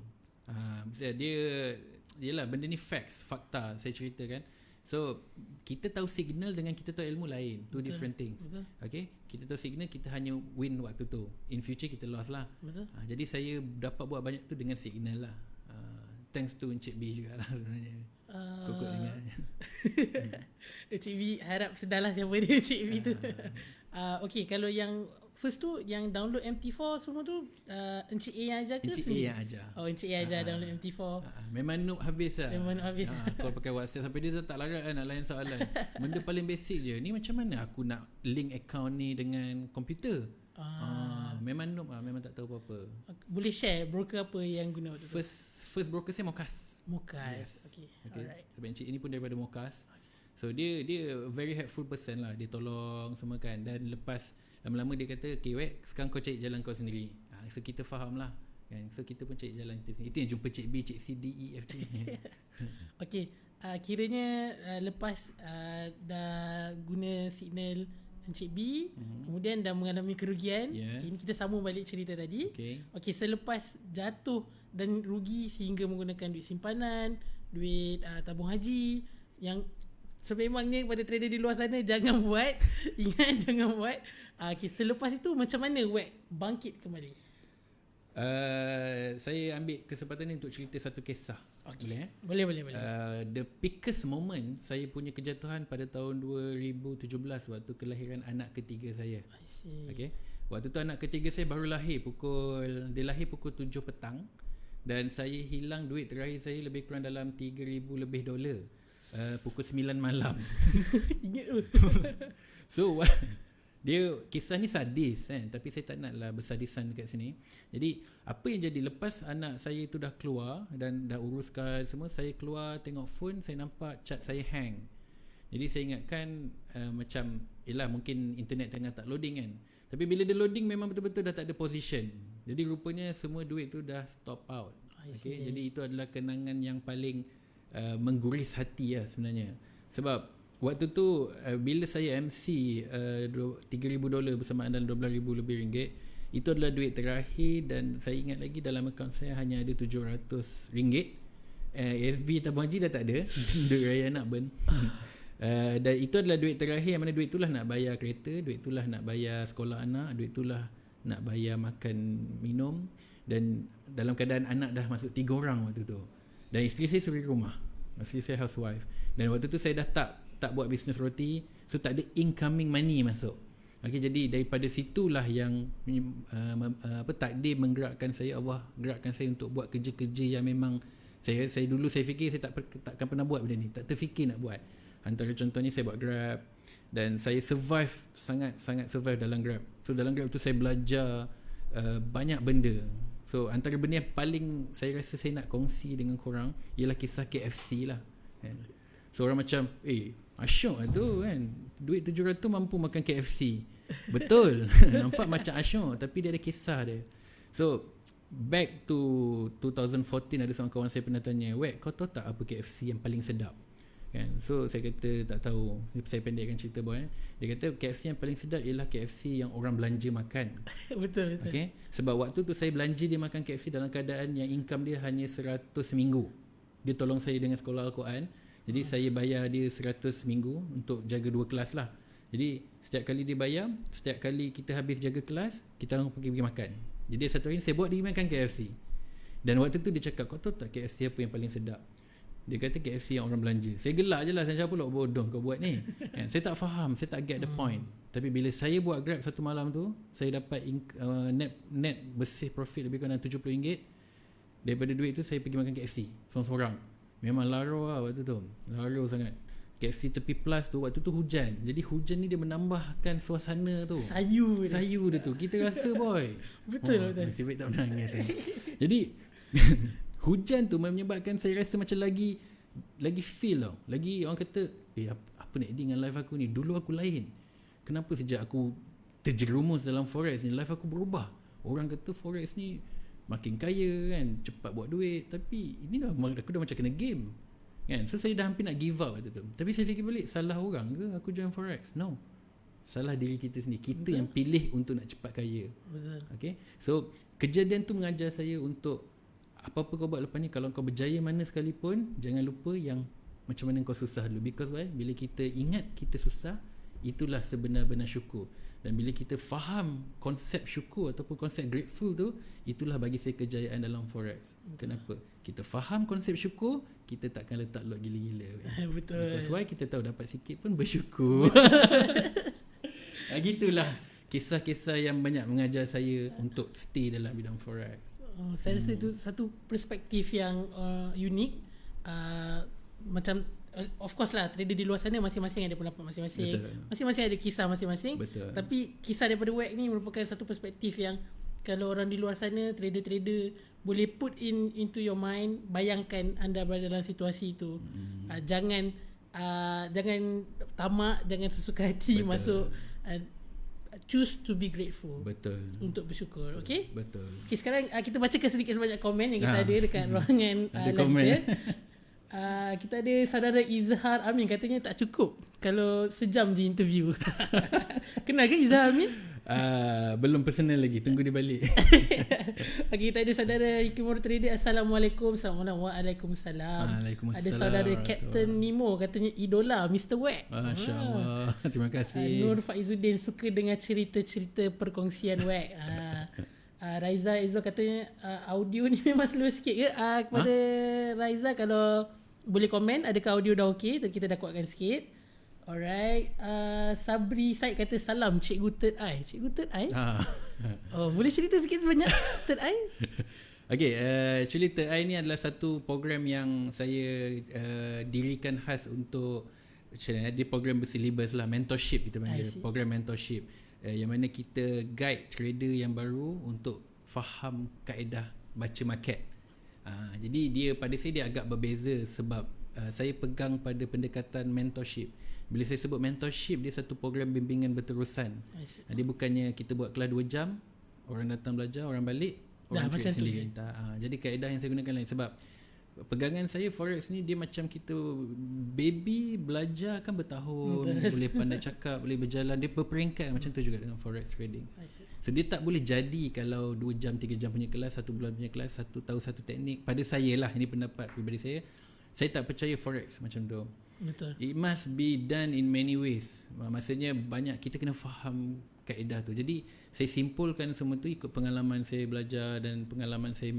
Dia lah benda ni fakta saya ceritakan. So kita tahu signal dengan kita tahu ilmu lain. Two different things. Kita tahu signal, kita hanya win waktu tu. In future kita loss lah. Jadi saya dapat buat banyak tu dengan signal lah. Thanks to Encik B jugalah sebenarnya. Kokok dengar. Encik B harap sedarlah siapa dia Encik B tu. Okay, kalau yang first tu yang download MT4 semua tu Encik A yang ajar ke? Encik A yang ajar. Oh, Encik A ajar download MT4. Memang noob habis lah. Memang noob habis. Call pakai WhatsApp sampai dia tak larat kan nak layan soalan. Benda paling basic je. Ni macam mana aku nak link account ni dengan komputer? Memang noob lah. Memang tak tahu apa-apa. Boleh share broker apa yang guna waktu tu? First broker saya Mokas. Mokas. Yes. Okay. Alright. Sebab Encik ini pun daripada Mokas. So dia very helpful person lah. Dia tolong semua kan. Dan lepas lama-lama dia kata, okay Wek, sekarang kau cari jalan kau sendiri. So kita faham lah kan? So kita pun cari jalan kita sendiri. Itu yang jumpa Cik B, Cik C, D, E, F, G. Okay, kiranya lepas dah guna signal Encik B, kemudian dah mengalami kerugian. Kini kita sambung balik cerita tadi. Okay, selepas jatuh dan rugi sehingga menggunakan duit simpanan, duit tabung haji, yang sememangnya pada trader di luar sana jangan buat. Ingat, jangan buat. Okay, selepas itu macam mana Wek bangkit kembali? Saya ambil kesempatan ni untuk cerita satu kisah. Okay. Boleh? Boleh. The biggest moment saya punya kejatuhan pada tahun 2017 waktu kelahiran anak ketiga saya. I see. Okay. Waktu tu anak ketiga saya baru lahir. Dia lahir pukul 7 petang. Dan saya hilang duit terakhir saya lebih kurang dalam $3,000 lebih pukul 9 malam. Ingat tu. So dia kisah ni sadis kan, tapi saya tak naklah bersadisan dekat sini. Jadi apa yang jadi lepas anak saya tu dah keluar dan dah uruskan semua, saya keluar tengok phone, saya nampak chat saya hang. Jadi saya ingatkan macam yelah mungkin internet tengah tak loading kan. Tapi bila dia loading memang betul-betul dah tak ada position. Jadi rupanya semua duit tu dah stop out. Okay, jadi itu adalah kenangan yang paling mengguris hati lah sebenarnya. Sebab waktu tu bila saya MC $3,000 bersamaan dalam $12,000 lebih ringgit, itu adalah duit terakhir dan saya ingat lagi dalam akaun saya hanya ada $700. ASB tabung haji dah tak ada. Duit raya nak burn. Dan itu adalah duit terakhir, yang mana duit itulah nak bayar kereta, duit itulah nak bayar sekolah anak, duit itulah nak bayar makan minum. Dan dalam keadaan anak dah masuk 3 orang waktu tu. Dan isteri saya suri rumah. Isteri saya housewife. Dan waktu tu saya dah tak buat bisnes roti, so tak ada incoming money masuk. Okay, jadi daripada situlah yang takdir menggerakkan saya, Allah gerakkan saya untuk buat kerja-kerja yang memang saya dulu saya fikir saya takkan pernah buat benda ni, tak terfikir nak buat. Antara contohnya saya buat Grab dan saya survive, sangat survive dalam Grab. So dalam Grab tu saya belajar banyak benda. So antara benda yang paling saya rasa saya nak kongsi dengan korang ialah kisah KFC lah kan. So orang macam asyik lah tu kan, duit 700 mampu makan KFC. Betul. Nampak macam asyik, tapi dia ada kisah dia. So back to 2014, ada seorang kawan saya pernah tanya, Wek, kau tahu tak apa KFC yang paling sedap kan? So saya kata tak tahu. Saya pendekkan cerita boy. Dia kata KFC yang paling sedap ialah KFC yang orang belanja makan. Betul. Okay? Sebab waktu tu saya belanja dia makan KFC dalam keadaan yang income dia hanya 100 seminggu. Dia tolong saya dengan sekolah Al-Quran. Jadi saya bayar dia 100 seminggu untuk jaga 2 kelas lah. Jadi setiap kali dia bayar, setiap kali kita habis jaga kelas, kita orang pergi makan. Jadi satu hari saya buat dia makan KFC. Dan waktu tu dia cakap, kau tahu tak KFC apa yang paling sedap? Dia kata KFC yang orang belanja. Saya gelak je lah, saya pula bodoh kau buat ni kan? Saya tak faham, saya tak get the point. Tapi bila saya buat Grab satu malam tu, saya dapat net bersih profit lebih kurang RM70. Daripada duit tu saya pergi makan KFC seorang-seorang. Memang laro lah waktu tu, laro sangat. KFC tepi plus tu waktu tu hujan. Jadi hujan ni dia menambahkan suasana tu. Sayu dia tu. Kita rasa boy. Betul. Nasib baik tak pernah nangis. Jadi hujan tu menyebabkan saya rasa macam lagi feel tau. Lagi orang kata, apa nak edit dengan life aku ni? Dulu aku lain. Kenapa sejak aku terjerumus dalam forex ni, life aku berubah? Orang kata forex ni makin kaya kan, cepat buat duit. Tapi ini dah, aku dah macam kena game kan. So saya dah hampir nak give up waktu tu. Tapi saya fikir balik, salah orang ke aku join forex? No, salah diri kita sendiri. Kita yang pilih untuk nak cepat kaya. Betul. Okay. So kejadian tu mengajar saya untuk apa-apa kau buat lepas ni, kalau kau berjaya mana sekalipun, jangan lupa yang macam mana kau susah dulu. Because why? Bila kita ingat kita susah, itulah sebenar-benar syukur. Dan bila kita faham konsep syukur ataupun konsep grateful tu, itulah bagi saya kejayaan dalam forex. Kenapa? Kita faham konsep syukur, kita takkan letak lot gila-gila. Betul. Because why? Kita tahu dapat sikit pun bersyukur. Gitulah kisah-kisah yang banyak mengajar saya untuk stay dalam bidang forex. Saya rasa itu satu perspektif yang unik. Macam of course lah, trader di luar sana masing-masing ada pendapat masing-masing. Betul. Masing-masing ada kisah masing-masing. Betul. Tapi kisah daripada WAC ni merupakan satu perspektif yang kalau orang di luar sana, trader-trader boleh put into your mind, bayangkan anda berada dalam situasi itu. Jangan tamak, jangan sesuka hati. Betul. Masuk. Choose to be grateful. Betul. Untuk bersyukur. Okay? Betul. Okay, sekarang kita bacakan sedikit sebanyak komen yang kita ada dekat ruangan ada live komen. Kita ada saudara Izhar Amin, katanya tak cukup kalau sejam je interview. Kenal ke Izhar Amin? Belum personal lagi, tunggu dia balik. Okay, kita ada saudara Hikimur Trader. Assalamualaikum. Waalaikumsalam. Ada saudara Captain Nemo, katanya idola Mr. Wack. Masya Allah. Terima kasih. Nur Faizuddin suka dengar cerita-cerita perkongsian Wack. Raiza Izzo katanya audio ni memang slow sikit ke? Kepada Raiza, kalau boleh komen adakah audio dah okey, kita dah kuatkan sikit. Alright. Sabri Said kata salam Cikgu Third Eye. Cikgu Third Eye? Boleh cerita sikit sebanyak Third Eye? Okay, actually Third Eye ni adalah satu program yang saya dirikan khas untuk dia program bersilibus lah, mentorship kita panggil, program mentorship, yang mana kita guide trader yang baru untuk faham kaedah baca market. Jadi dia pada saya dia agak berbeza sebab saya pegang pada pendekatan mentorship. Bila saya sebut mentorship, dia satu program bimbingan berterusan. Dia bukannya kita buat kelas 2 jam, orang datang belajar, orang balik, orang trade sendiri. Jadi kaedah yang saya gunakan lain. Sebab pegangan saya forex ni dia macam kita baby belajar kan bertahun, boleh pandai cakap, boleh berjalan, dia berperingkat. Macam tu juga dengan forex trading. So dia tak boleh jadi kalau 2 jam 3 jam punya kelas, 1 bulan punya kelas, tahu satu teknik. Pada saya lah, ini pendapat pribadi saya tak percaya forex macam tu. Betul. It must be done in many ways. Maksudnya banyak kita kena faham kaedah tu. Jadi saya simpulkan semua tu ikut pengalaman saya belajar dan pengalaman saya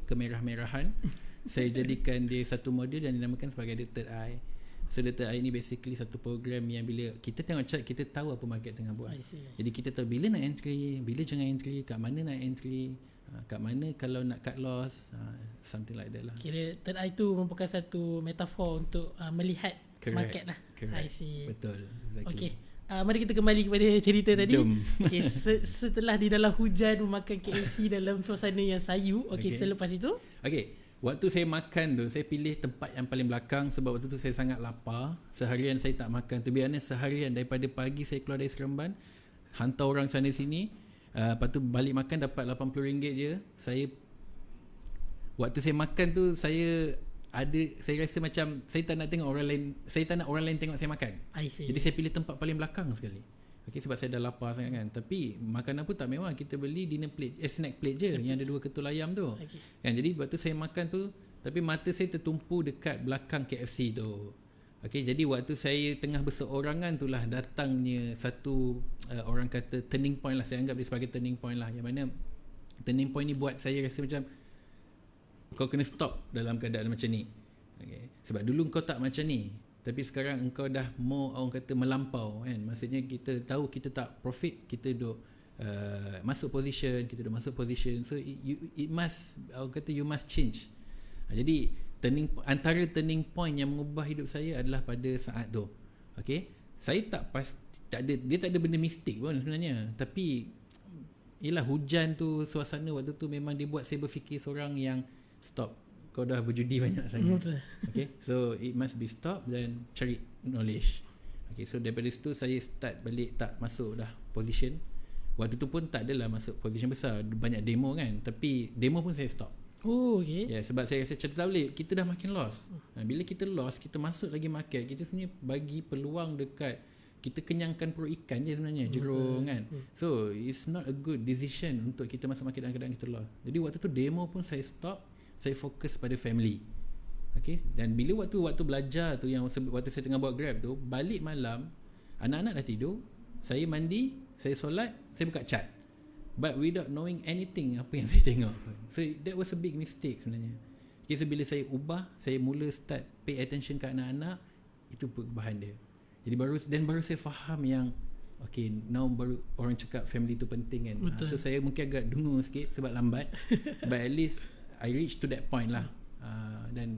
kemerah-merahan. Saya jadikan dia satu model dan dinamakan sebagai The Third Eye. So The Third Eye ni basically satu program yang bila kita tengok chart, kita tahu apa market tengah buat. Jadi kita tahu bila nak entry, bila jangan entry, kat mana nak entry, kat mana kalau nak cut loss, something like that lah. Kira Third Eye tu merupakan satu metafor untuk melihat market lah. I see. Betul. Exactly. Okay. Mari kita kembali kepada cerita tadi. Jom. Okay, setelah di dalam hujan memakan KFC dalam suasana yang sayu. Okay, selepas itu. Okay, waktu saya makan tu, saya pilih tempat yang paling belakang sebab waktu tu saya sangat lapar. Seharian saya tak makan. To be honest, seharian daripada pagi saya keluar dari Seremban, hantar orang sana sini. Lepas tu balik makan dapat RM80 je. Waktu saya makan tu saya rasa macam saya tak nak tengok orang lain, saya tak nak orang lain tengok saya makan. Jadi saya pilih tempat paling belakang sekali. Okay, sebab saya dah lapar sangat kan. Tapi makanan pun tak mewah, kita beli dinner plate, snack plate je yang ada 2 ketul ayam tu. Kan, jadi waktu saya makan tu, tapi mata saya tertumpu dekat belakang KFC tu. Okay, jadi waktu saya tengah berseorangan tu lah datangnya satu orang kata turning point lah. Saya anggap dia sebagai turning point lah. Yang mana turning point ni buat saya rasa macam kau kena stop dalam keadaan macam ni. Okay. Sebab dulu kau tak macam ni, tapi sekarang engkau dah more orang kata melampau kan. Maksudnya kita tahu kita tak profit, kita duk masuk position, so it must, orang kata you must change. Jadi antara turning point yang mengubah hidup saya adalah pada saat tu. Okay, saya dia tak ada benda mistik pun sebenarnya, tapi ialah hujan tu, suasana waktu tu memang dia buat saya berfikir seorang yang stop, kau dah berjudi banyak sangat. Okay, so it must be stop dan cari knowledge. Okay, so daripada situ saya start balik, tak masuk dah position. Waktu tu pun tak adalah masuk position besar, banyak demo kan, tapi demo pun saya stop. Okay. Ya, sebab saya rasa tak boleh, kita dah makin lost. Bila kita lost, kita masuk lagi market, kita sebenarnya bagi peluang dekat, kita kenyangkan perut ikan je sebenarnya, jerung kan. So it's not a good decision untuk kita masuk market dalam keadaan kita lost. Jadi waktu tu demo pun saya stop, saya fokus pada family. Okay, dan bila waktu belajar tu, yang waktu saya tengah buat Grab tu, balik malam, anak-anak dah tidur, saya mandi, saya solat, saya buka chat, but without knowing anything apa yang saya tengok. So that was a big mistake sebenarnya. Okay, so bila saya ubah, saya mula start pay attention ke anak-anak, itu perubahan dia. Jadi baru saya faham yang okay, now baru orang cakap family tu penting kan. So saya mungkin agak dungu sikit sebab lambat. But at least I reach to that point lah. Dan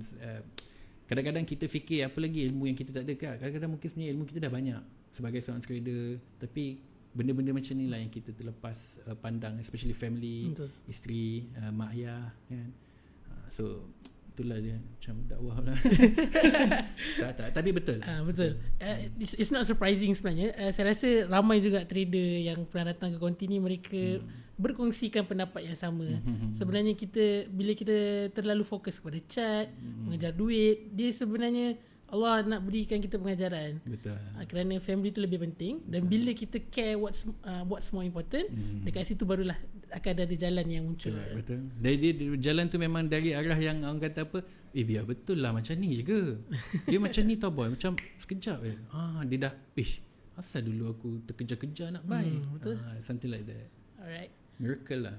kadang-kadang kita fikir apa lagi ilmu yang kita tak ada kan. Kadang-kadang mungkin sebenarnya ilmu kita dah banyak sebagai seorang trader, tapi benda-benda macam ni lah yang kita terlepas pandang, especially family, isteri, mak ayah kan. So itulah dia macam dakwah lah. tak, tapi betul. Betul. It's not surprising sebenarnya. Saya rasa ramai juga trader yang pernah datang ke konti ni, mereka berkongsikan pendapat yang sama. Sebenarnya bila kita terlalu fokus kepada chart, mengejar duit, dia sebenarnya Allah nak berikan kita pengajaran. Betul. Kerana family tu lebih penting. Dan bila kita care what's more important, dekat situ barulah akan ada jalan yang muncul. Betul. Dia jalan tu memang dari arah yang orang kata apa, biar betul lah macam ni je ke. Dia macam ni tau boy, macam sekejap je. Dia dah asal dulu aku terkejar-kejar nak buy. Betul. Something like that. Alright. Miracle lah.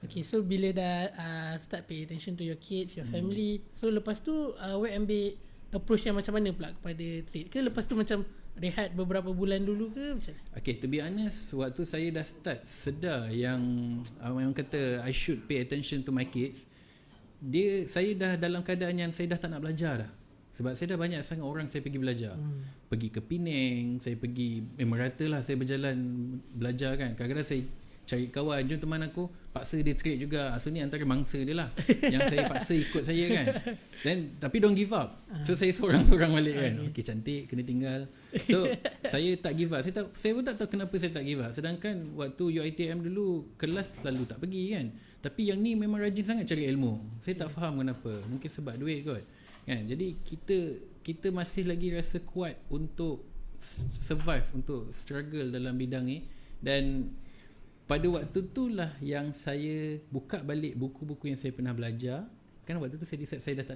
Okay, so bila dah start pay attention to your kids, your family, so lepas tu Wek ambil approach yang macam mana pula kepada trade? Ke lepas tu macam rehat beberapa bulan dulu ke macam mana? Okay, to be honest, waktu saya dah start sedar yang orang kata I should pay attention to my kids, saya dah dalam keadaan yang saya dah tak nak belajar dah. Sebab saya dah banyak sangat orang saya pergi belajar. Pergi ke Penang, saya pergi merata lah saya berjalan belajar kan. Kadang-kadang saya cari kawan, jom teman aku, paksa dia trade juga. So ni antara mangsa dia lah yang saya paksa ikut saya kan. Tapi don't give up. So saya seorang-seorang balik kan. Okay, cantik, kena tinggal. So saya tak give up. Saya pun tak tahu kenapa saya tak give up. Sedangkan waktu UiTM dulu kelas selalu tak pergi kan. Tapi yang ni memang rajin sangat cari ilmu. Saya tak faham kenapa. Mungkin sebab duit kot kan. Jadi kita masih lagi rasa kuat untuk survive, untuk struggle dalam bidang ni. Dan pada waktu itulah yang saya buka balik buku-buku yang saya pernah belajar. Kan waktu tu saya decide saya dah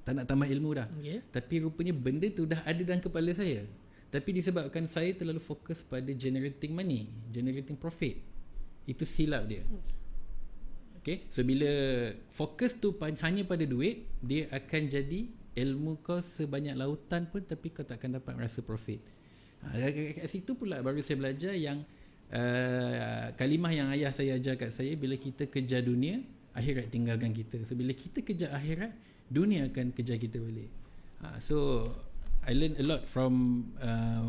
tak nak tambah ilmu dah. Tapi rupanya benda tu dah ada dalam kepala saya. Tapi disebabkan saya terlalu fokus pada generating money, generating profit. Itu silap dia. Okay, so bila fokus tu hanya pada duit, dia akan jadi ilmu kau sebanyak lautan pun tapi kau tak akan dapat merasa profit. Kat situ pula baru saya belajar yang kalimah yang ayah saya ajar kat saya, bila kita kejar dunia, akhirat tinggalkan kita. So bila kita kejar akhirat, dunia akan kejar kita balik. So I learn a lot from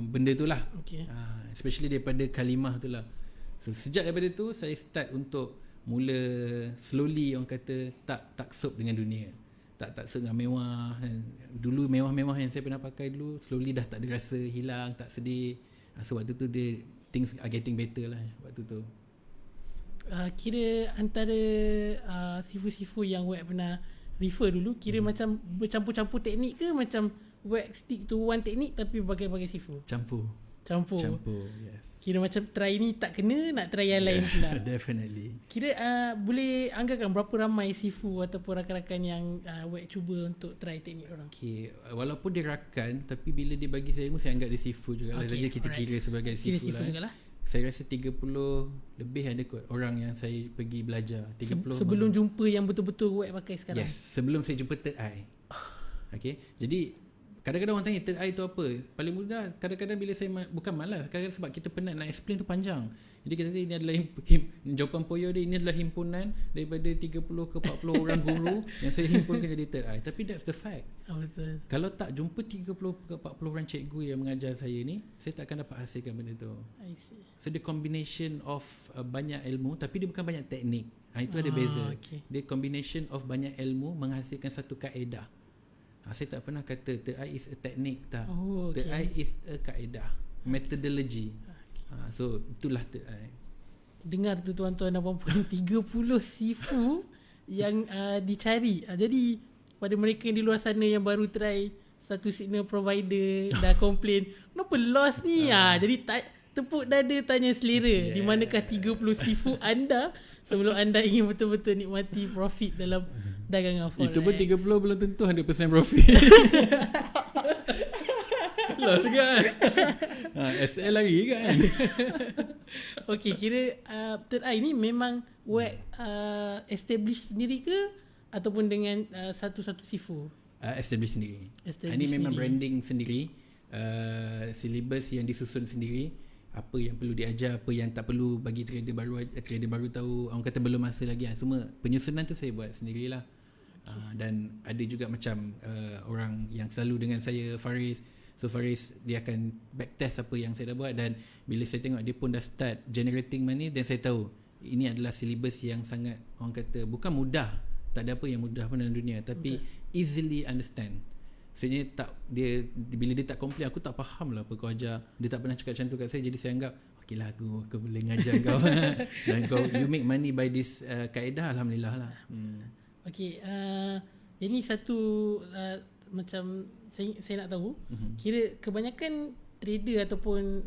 benda tu lah. Especially daripada kalimah tu lah. So sejak daripada tu saya start untuk mula slowly, orang kata tak taksub dengan dunia, tak taksub dengan mewah. Dulu mewah-mewah yang saya pernah pakai dulu, slowly dah tak ada rasa, hilang, tak sedih. So waktu tu things are getting better lah waktu tu. Kira antara sifu-sifu yang Wek pernah refer dulu, kira macam bercampur-campur teknik ke macam Wek stick to one teknik tapi berbagai-bagai sifu? Campur, yes. Kira macam try ni tak kena, nak try yang lain pula. Definitely. Kira boleh anggarkan berapa ramai sifu ataupun rakan-rakan yang Wek cuba untuk try teknik orang? Okay, walaupun dia rakan, tapi bila dia bagi saya ilmu, saya anggap dia sifu juga lah. Saja kita kira sebagai sifu lah. Saya rasa 30 lebih ada kot orang yang saya pergi belajar. 30 sebelum jumpa yang betul-betul Wek pakai sekarang? Yes, sebelum saya jumpa third eye. Okay, jadi kadang-kadang orang tanya third eye tu apa. Paling mudah, kadang-kadang bila saya bukan malas, kadang-kadang sebab kita penat nak explain tu panjang. Jadi kita kata ini adalah jawapan Poyo dia, ini adalah himpunan daripada 30 ke 40 orang guru yang saya himpunkan jadi third eye. Tapi that's the fact. Betul. Kalau tak jumpa 30 ke 40 orang cikgu yang mengajar saya ni, saya tak akan dapat hasilkan benda tu. I see. So the combination of banyak ilmu, tapi dia bukan banyak teknik. Itu ada beza. Dia combination of banyak ilmu menghasilkan satu kaedah. Saya tak pernah kata third eye is a technique tak. Third eye is a kaedah, methodology. So itulah third eye. Dengar tu tuan-tuan dan puan-puan, 30 sifu yang dicari. Jadi pada mereka di luar sana yang baru try satu signal provider dah komplain, kenapa loss ni? Jadi tepuk dada, tanya selera, di manakah 30 sifu anda sebelum anda ingin betul-betul nikmati profit dalam dagangan forex. Itu pun 30 belum tentu 100% profit. Loss kan? SL lagi kan? Okay, kira third eye ni memang Wek establish sendiri ke ataupun dengan satu-satu sifu? Establish sendiri. Ini memang branding sendiri, syllabus yang disusun sendiri. apa yang perlu diajar, apa yang tak perlu bagi trader baru tahu, orang kata belum masa lagi. Semua penyusunan tu saya buat sendirilah. Dan ada juga macam orang yang selalu dengan saya, Faris. So Faris dia akan backtest apa yang saya dah buat, dan bila saya tengok dia pun dah start generating money, dan saya tahu ini adalah syllabus yang sangat, orang kata bukan mudah, tak ada apa yang mudah pun dalam dunia, tapi easily understand. Sebenarnya tak, dia bila dia tak complain, aku tak faham lah apa kau ajar. Dia tak pernah cakap macam tu kat saya, jadi saya anggap okey lah, aku boleh ngajar kau. Dan kau you make money by this kaedah, alhamdulillah lah. Okey, ini satu macam saya nak tahu, kira kebanyakan trader ataupun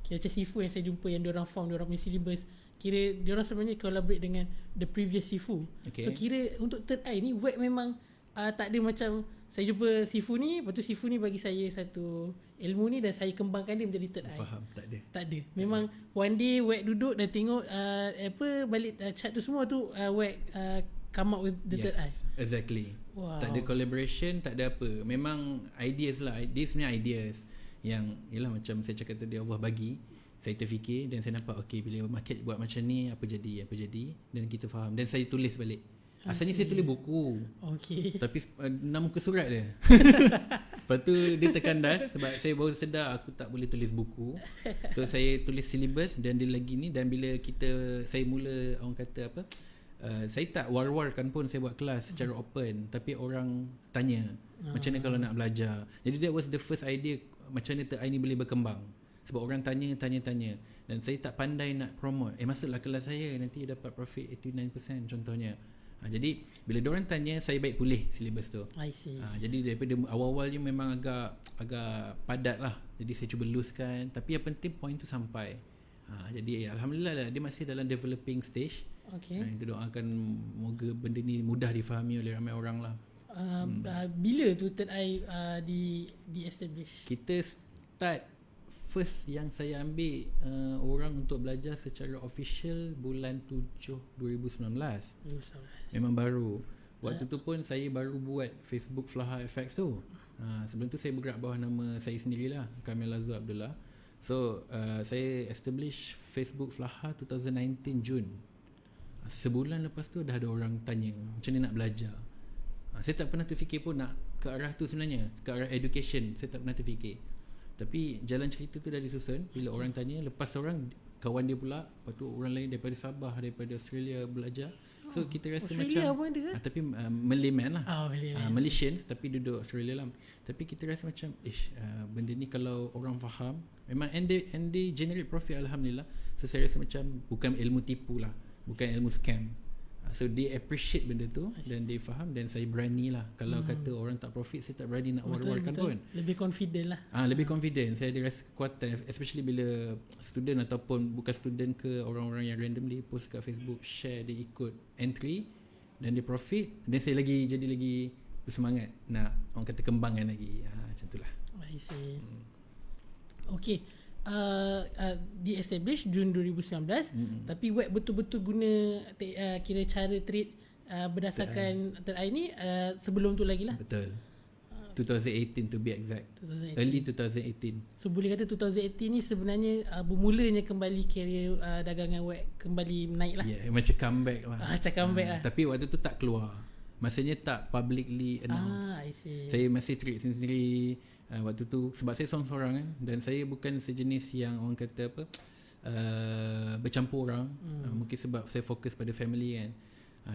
kira macam Sifu yang saya jumpa, yang diorang form diorang punya syllabus, kira diorang sebenarnya collaborate dengan the previous Sifu. So kira untuk third eye ni web memang tak ada macam saya jumpa Sifu ni, lepas tu Sifu ni bagi saya satu ilmu ni dan saya kembangkan dia menjadi third eye. Faham, tak ada. Memang one day web duduk dan tengok balik chart tu semua tu web come up with the third eye. Exactly. Wow. Tak ada collaboration, tak ada apa. Memang ideas lah. Dia sebenarnya ideas yang yalah, macam saya cakap tadi, Allah bagi, saya terfikir dan saya nampak okey, bila market buat macam ni, apa jadi, dan kita faham, dan saya tulis balik. Asalnya saya tulis buku, tapi nama muka surat dia. Lepas tu dia terkandas sebab saya baru sedar aku tak boleh tulis buku. So saya tulis syllabus, dan dia lagi ni. Dan bila saya mula, orang kata apa, saya tak war-warkan pun, saya buat kelas secara open, tapi orang tanya macam mana kalau nak belajar. Jadi that was the first idea, macam mana ini boleh berkembang. Sebab orang tanya, dan saya tak pandai nak promote. Masuklah kelas saya, nanti dapat profit 89% contohnya. Jadi bila diorang tanya, saya baik pulih syllabus tu. I see. Jadi daripada awal-awalnya memang agak padat lah. Jadi saya cuba looskan, tapi yang penting point tu sampai. Jadi alhamdulillah lah, dia masih dalam developing stage. Kita doakan moga benda ni mudah difahami oleh ramai orang lah. Bila tu third eye di establish? Kita start first yang saya ambil orang untuk belajar secara official bulan 7 2019. Memang baru. Waktu tu pun saya baru buat Facebook Flaha FX tu. Sebelum tu saya bergerak bawah nama saya sendirilah, Kamil Azul Abdullah. So saya establish Facebook Flaha 2019 Jun. Sebulan lepas tu dah ada orang tanya macam mana nak belajar. Saya tak pernah terfikir pun nak ke arah tu sebenarnya, ke arah education. Saya tak pernah terfikir. Tapi jalan cerita tu dah disusun. Bila orang tanya, lepas orang kawan dia pula, lepas tu orang lain daripada Sabah, daripada Australia belajar. So kita rasa Australia macam tapi Malayman lah, Malaysians tapi duduk Australia lah. Tapi kita rasa macam benda ni kalau orang faham, memang and they generate profit, alhamdulillah. So saya rasa macam bukan ilmu tipu lah, bukan ilmu scam. So they appreciate benda tu dan they faham, dan saya berani lah. Kalau kata orang tak profit, saya tak berani nak war-warkan pun. Lebih confident lah. Lebih confident. Saya ada rasa kekuatan, especially bila student ataupun bukan student ke, orang-orang yang randomly post kat Facebook, share, dia ikut entry dan dia profit, dan saya jadi lagi bersemangat nak, orang kata, kembangkan lagi. Macam tu lah. I see. Okay, di establish Jun 2019, tapi web betul-betul guna kira cara trade berdasarkan third eye ni sebelum tu lagi lah. Betul. 2018 to be exact. 2018. Early 2018. So boleh kata 2018 ni sebenarnya bermulanya kembali career dagangan web kembali naik lah. Macam comeback lah. Macam comeback lah. Tapi waktu tu tak keluar. Masanya tak publicly announce. I see. Saya masih trade sendiri waktu tu, sebab saya seorang-seorang kan, dan saya bukan sejenis yang orang kata apa bercampur orang. Mungkin sebab saya fokus pada family kan.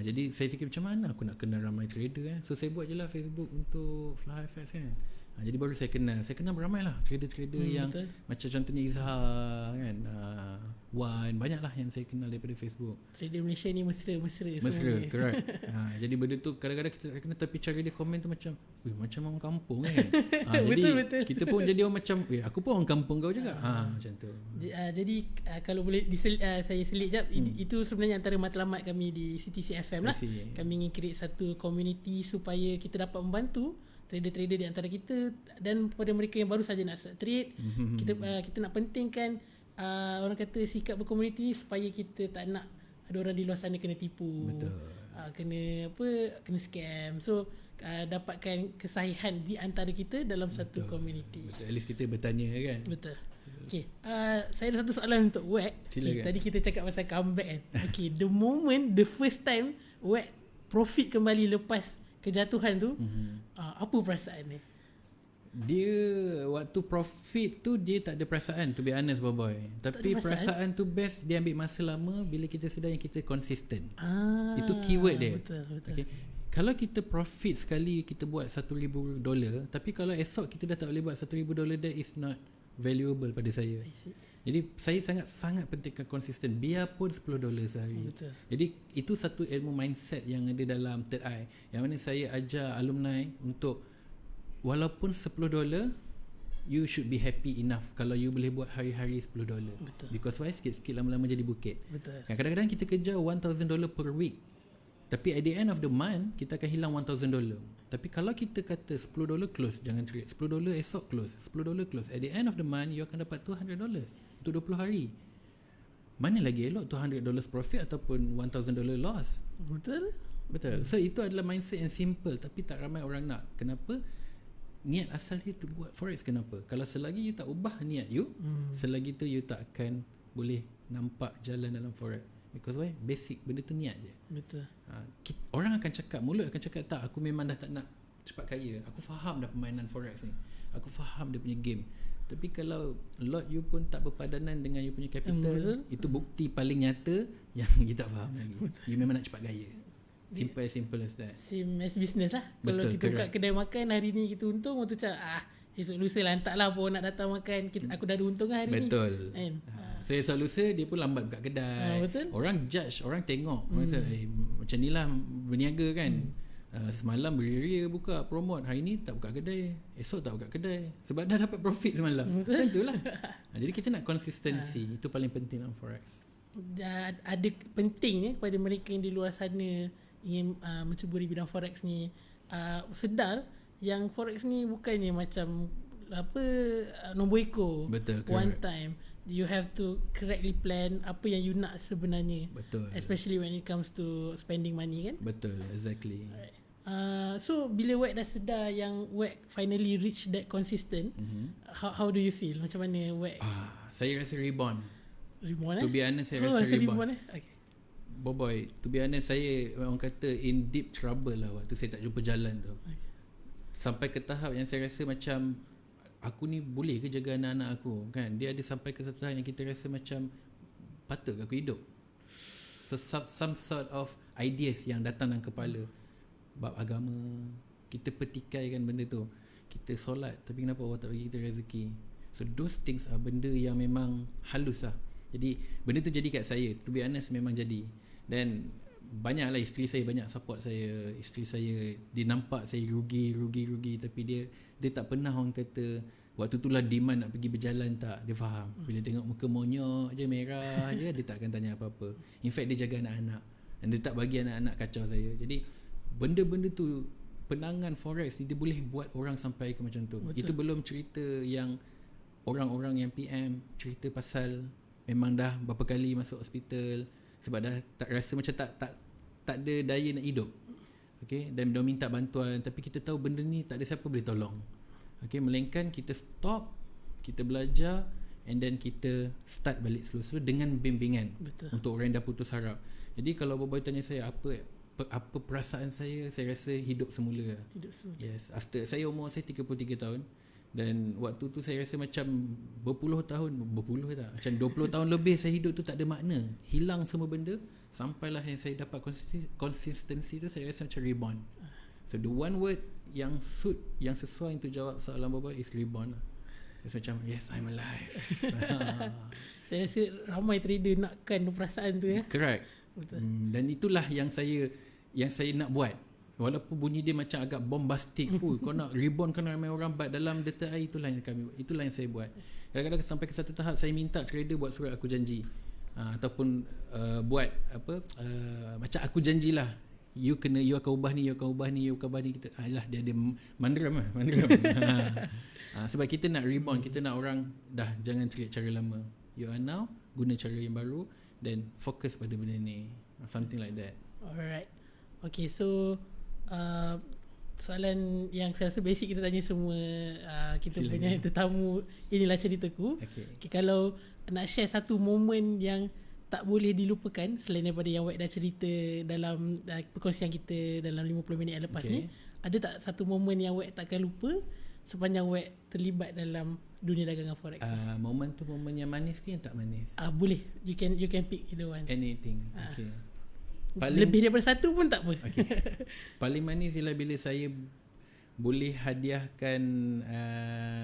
Jadi saya fikir macam mana aku nak kenal ramai trader So saya buat je lah Facebook untuk Flaha FX kan. Jadi baru saya kenal beramai lah trader-trader yang betul. Macam contohnya Izhar kan, Wan, banyak lah yang saya kenal daripada Facebook. Trader Malaysia ni mesra correct. Jadi benda tu kadang-kadang kita kena, tapi cara dia komen tu macam macam orang kampung kan. Jadi betul. Kita pun jadi orang macam aku pun orang kampung kau juga. Macam tu. Jadi kalau boleh saya selit jap, itu sebenarnya antara matlamat kami di CTC FM lah. Kami ingin create satu community supaya kita dapat membantu trader-trader di antara kita, dan kepada mereka yang baru saja nak start trade. Kita nak pentingkan orang kata sikap berkomuniti ni, supaya kita tak nak ada orang di luar sana kena tipu. Betul. kena scam. So dapatkan kesahihan di antara kita dalam satu community. Betul. At least kita bertanya kan. Betul. Okay, saya ada satu soalan untuk Wack. Okay, tadi kita cakap pasal comeback kan. Okay, the first time Wack profit kembali lepas kejatuhan tu, apa perasaan dia? Dia waktu profit tu dia tak ada perasaan, to be honest boy. Tapi perasaan tu best, dia ambil masa lama bila kita sedar yang kita consistent. Itu keyword dia. Betul. Okay. Kalau kita profit sekali kita buat $1,000, tapi kalau esok kita dah tak boleh buat $1,000, that is not valuable pada saya. Jadi saya sangat pentingkan konsisten, biarpun $10 sehari. Betul. Jadi itu satu ilmu mindset yang ada dalam Third Eye, yang mana saya ajar alumni untuk walaupun $10, you should be happy enough kalau you boleh buat hari-hari $10. Betul. Because why? Sikit-sikit lama-lama jadi bukit. Betul. Kadang-kadang kita kejar $1,000 per week, tapi at the end of the month kita akan hilang $1,000. Tapi kalau kita kata $10 close, jangan trade, $10 esok close, $10 close, at the end of the month you akan dapat $200 untuk 20 hari. Mana lagi elok $200 profit ataupun $1,000 loss? Betul. So itu adalah mindset yang simple, tapi tak ramai orang nak. Kenapa? Niat asal dia tu buat forex. Kenapa? Kalau selagi you tak ubah niat you, selagi tu you tak akan boleh nampak jalan dalam forex. Because why? Basic benda tu niat je. Betul. Orang akan cakap, mulut akan cakap, tak, aku memang dah tak nak cepat kaya, aku faham dah permainan forex ni, aku faham dia punya game. Tapi kalau lot you pun tak berpadanan dengan you punya capital, itu bukti paling nyata yang you tak faham lagi. You memang nak cepat kaya. Simple as that. Same as business lah. Betul, kalau kita buka kedai makan, hari ni kita untung, waktu cakap esok lusa lah, tak lah pun nak datang makan, aku dah ada untung lah hari betul. Ni. So esok lusa dia pun lambat buka kedai. Betul. Orang judge, orang tengok, macam ni lah berniaga kan. Semalam beria buka promote, hari ni tak buka kedai, esok tak buka kedai, sebab dah dapat profit semalam. Macam tu lah. Jadi kita nak konsistensi. Itu paling penting dalam forex. Ada pentingnya kepada mereka yang di luar sana ingin menceburi bidang forex ni, sedar yang forex ni bukannya macam nombor ekor. Betul, one correct. time. You have to correctly plan apa yang you nak sebenarnya. Betul. Especially when it comes to spending money kan. Betul, exactly. Alright. So bila Wack dah sedar yang Wack finally reach that consistent, how do you feel? Macam mana Wack? Saya rasa reborn. Reborn To be honest, saya rasa reborn. Okay. Boy, to be honest, saya orang kata in deep trouble lah waktu saya tak jumpa jalan tu. Sampai ke tahap yang saya rasa macam, aku ni boleh ke jaga anak-anak aku kan? Dia ada sampai ke satu tahap yang kita rasa macam, patut ke aku hidup? So some sort of ideas yang datang dalam kepala. Bab agama, kita petikaikan benda tu. Kita solat, tapi kenapa Allah tak bagi kita rezeki? So those things are benda yang memang halus lah. Jadi benda tu jadi kat saya, to be honest memang jadi. Dan banyaklah isteri saya banyak support saya. Isteri saya, dia nampak saya rugi, tapi dia tak pernah orang kata waktu tu lah demand nak pergi berjalan, tak. Dia faham. Bila tengok muka monyok je, merah je, dia tak akan tanya apa-apa. In fact dia jaga anak-anak dan dia tak bagi anak-anak kacau saya. Jadi benda-benda tu, penangan forex ni dia boleh buat orang sampai ke macam tu. Betul. Itu belum cerita yang orang-orang yang PM cerita pasal memang dah berapa kali masuk hospital sebab dah tak rasa macam tak ada daya nak hidup. Okay, dan dia minta bantuan, tapi kita tahu benda ni tak ada siapa boleh tolong. Okay, melainkan kita stop, kita belajar, and then kita start balik slow-slow dengan bimbingan. Betul. Untuk orang yang dah putus harap. Jadi kalau Boboiboy tanya saya apa perasaan saya rasa hidup semula. Yes, after umur saya 33 tahun. Dan waktu tu saya rasa macam macam 20 tahun lebih saya hidup tu tak ada makna, hilang semua benda. Sampailah yang saya dapat konsistensi tu, saya rasa macam reborn. So the one word yang sesuai untuk jawab soalan Boboiboy is reborn. It's macam yes, I'm alive. Saya rasa ramai trader nakkan perasaan tu ya. Correct. Betul. Dan itulah yang saya nak buat. Walaupun bunyi dia macam agak bombastic pun, kau nak reborn kan ramai orang, but dalam data air itulah yang saya buat. Kadang-kadang sampai ke satu tahap saya minta trader buat surat aku janji, ataupun buat macam aku janjilah, you akan ubah ni, kita lah, dia ada mandram. Sebab kita nak reborn, kita nak orang dah jangan treat cara lama, you are now guna cara yang baru dan fokus pada benda ni, something like that. Alright. Okay, so soalan yang saya rasa basic kita tanya semua kita Silakan. punya tetamu, inilah ceritaku. Okay, kalau nak share satu momen yang tak boleh dilupakan selain daripada yang Wack dah cerita dalam perkongsian kita dalam 50 minit yang lepas ni, ada tak satu momen yang Wack takkan lupa sepanjang Wack terlibat dalam dunia dagangan forex? Momen tu momen yang manis ke yang tak manis? Boleh, you can pick either one. Anything. Okay. Lebih daripada satu pun tak apa. Okay. Paling manis ialah bila saya boleh hadiahkan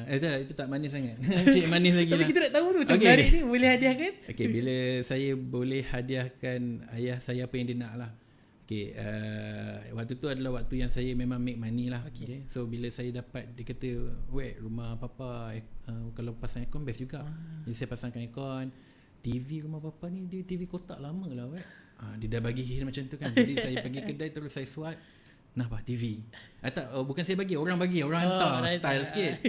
itu tak manis sangat. Cik manis lagi Tapi lah. kita nak tahu tu macam menarik ni, boleh hadiahkan? Okay, bila saya boleh hadiahkan ayah saya apa yang dia nak lah. Okay, waktu tu adalah waktu yang saya memang make money lah. Okay. So bila saya dapat, dia kata, "Weh, rumah papa kalau pasang aircon best juga." Jadi saya pasangkan aircon. TV rumah papa ni dia TV kotak lama lah, weh. Dia dah bagi hint macam tu kan. Jadi saya pergi kedai terus saya suat, "Nah, bah TV." Bukan saya bagi, orang hantar style sikit.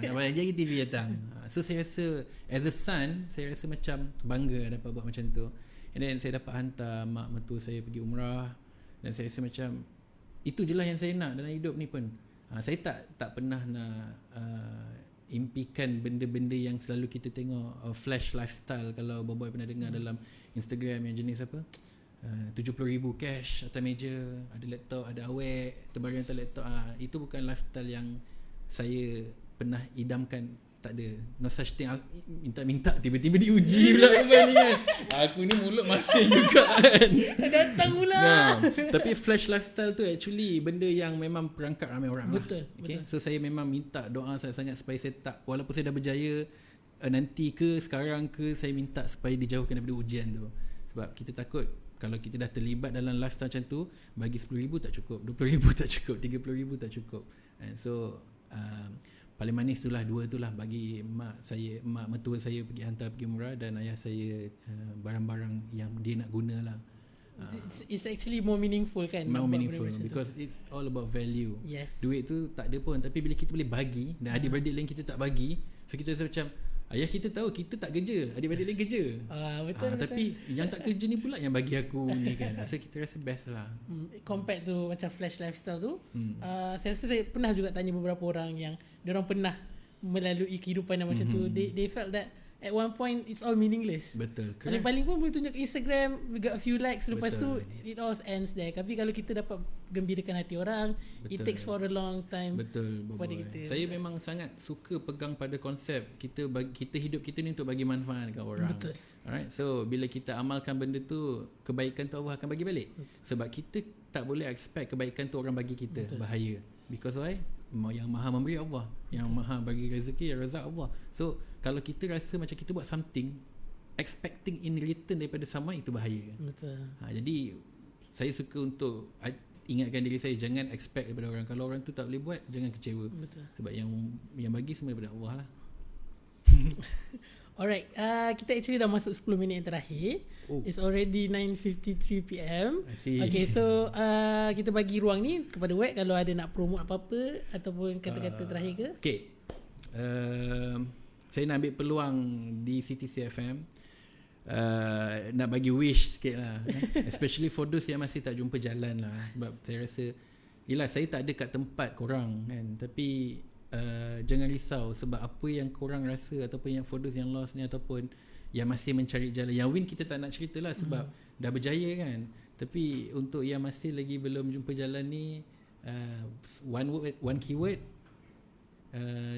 Dah banyak lagi TV datang. So saya rasa as a son, saya rasa macam bangga dapat buat macam tu. And then saya dapat hantar mak mertua saya pergi umrah, dan saya rasa macam itu je lah yang saya nak dalam hidup ni pun. Saya tak pernah nak impikan benda-benda yang selalu kita tengok, flash lifestyle. Kalau Boboy pernah dengar dalam Instagram yang jenis apa, 70,000 cash atas meja, ada laptop, ada awek terbaring atas laptop, itu bukan lifestyle yang saya pernah idamkan. Tak ada, no such thing. Minta-minta tiba-tiba diuji pula ni kan. Aku ni mulut masin juga kan. Datang pula. Tapi flash lifestyle tu actually benda yang memang perangkap ramai orang. Betul, lah. Okay? betul. So saya memang minta doa sangat-sangat supaya saya tak, walaupun saya dah berjaya nanti ke sekarang ke, saya minta supaya dijauhkan daripada ujian tu. Sebab kita takut kalau kita dah terlibat dalam lifestyle macam tu, bagi 10,000 tak cukup, 20,000 tak cukup, 30,000 tak cukup. And so paling manis itulah, dua itulah bagi mak mertua saya pergi umrah, dan ayah saya barang-barang yang dia nak guna lah. It's actually more meaningful kan? More meaningful because it's all about value. Yes. Duit tu tak ada pun, tapi bila kita boleh bagi dan adik-beradik lain kita tak bagi, so kita rasa macam ayah kita tahu kita tak kerja, adik-beradik lain kerja. Betul. Tapi yang tak kerja ni pula yang bagi aku ni kan. So kita rasa best lah. Compared to macam flash lifestyle tu, saya rasa saya pernah juga tanya beberapa orang yang diorang pernah melalui kehidupan yang macam tu. They felt that at one point it's all meaningless. Betul. Paling pun boleh tunjuk Instagram, we got a few likes, lepas Betul. tu it all ends there. Tapi kalau kita dapat gembirakan hati orang, it takes for a long time. Betul. Pada kita. Saya memang sangat suka pegang pada konsep kita hidup kita ni untuk bagi manfaat ke orang. Betul. Alright, so bila kita amalkan benda tu, kebaikan tu Allah akan bagi balik. Sebab kita tak boleh expect kebaikan tu orang bagi kita. Betul. Bahaya. Because why? Yang maha memberi Allah, yang maha bagi rezeki, yang razak Allah. So kalau kita rasa macam kita buat something expecting in return daripada someone, itu bahaya. Betul. Jadi saya suka untuk ingatkan diri saya, jangan expect daripada orang. Kalau orang tu tak boleh buat, jangan kecewa. Betul. Sebab yang bagi semua daripada Allah lah. Alright, kita actually dah masuk 10 minit yang terakhir. It's already 9:53 PM. Okay, so kita bagi ruang ni kepada Wack kalau ada nak promote apa-apa ataupun kata-kata terakhir ke. Okay, saya nak ambil peluang di CTC-FM, nak bagi wish sikit lah. Especially for those yang masih tak jumpa jalan lah. Sebab saya rasa, yelah saya tak ada kat tempat korang kan, tapi jangan risau. Sebab apa yang korang rasa ataupun yang for those yang lost ni ataupun yang masih mencari jalan, yang win kita tak nak cerita lah sebab dah berjaya kan. Tapi untuk yang masih lagi belum jumpa jalan ni, one keyword,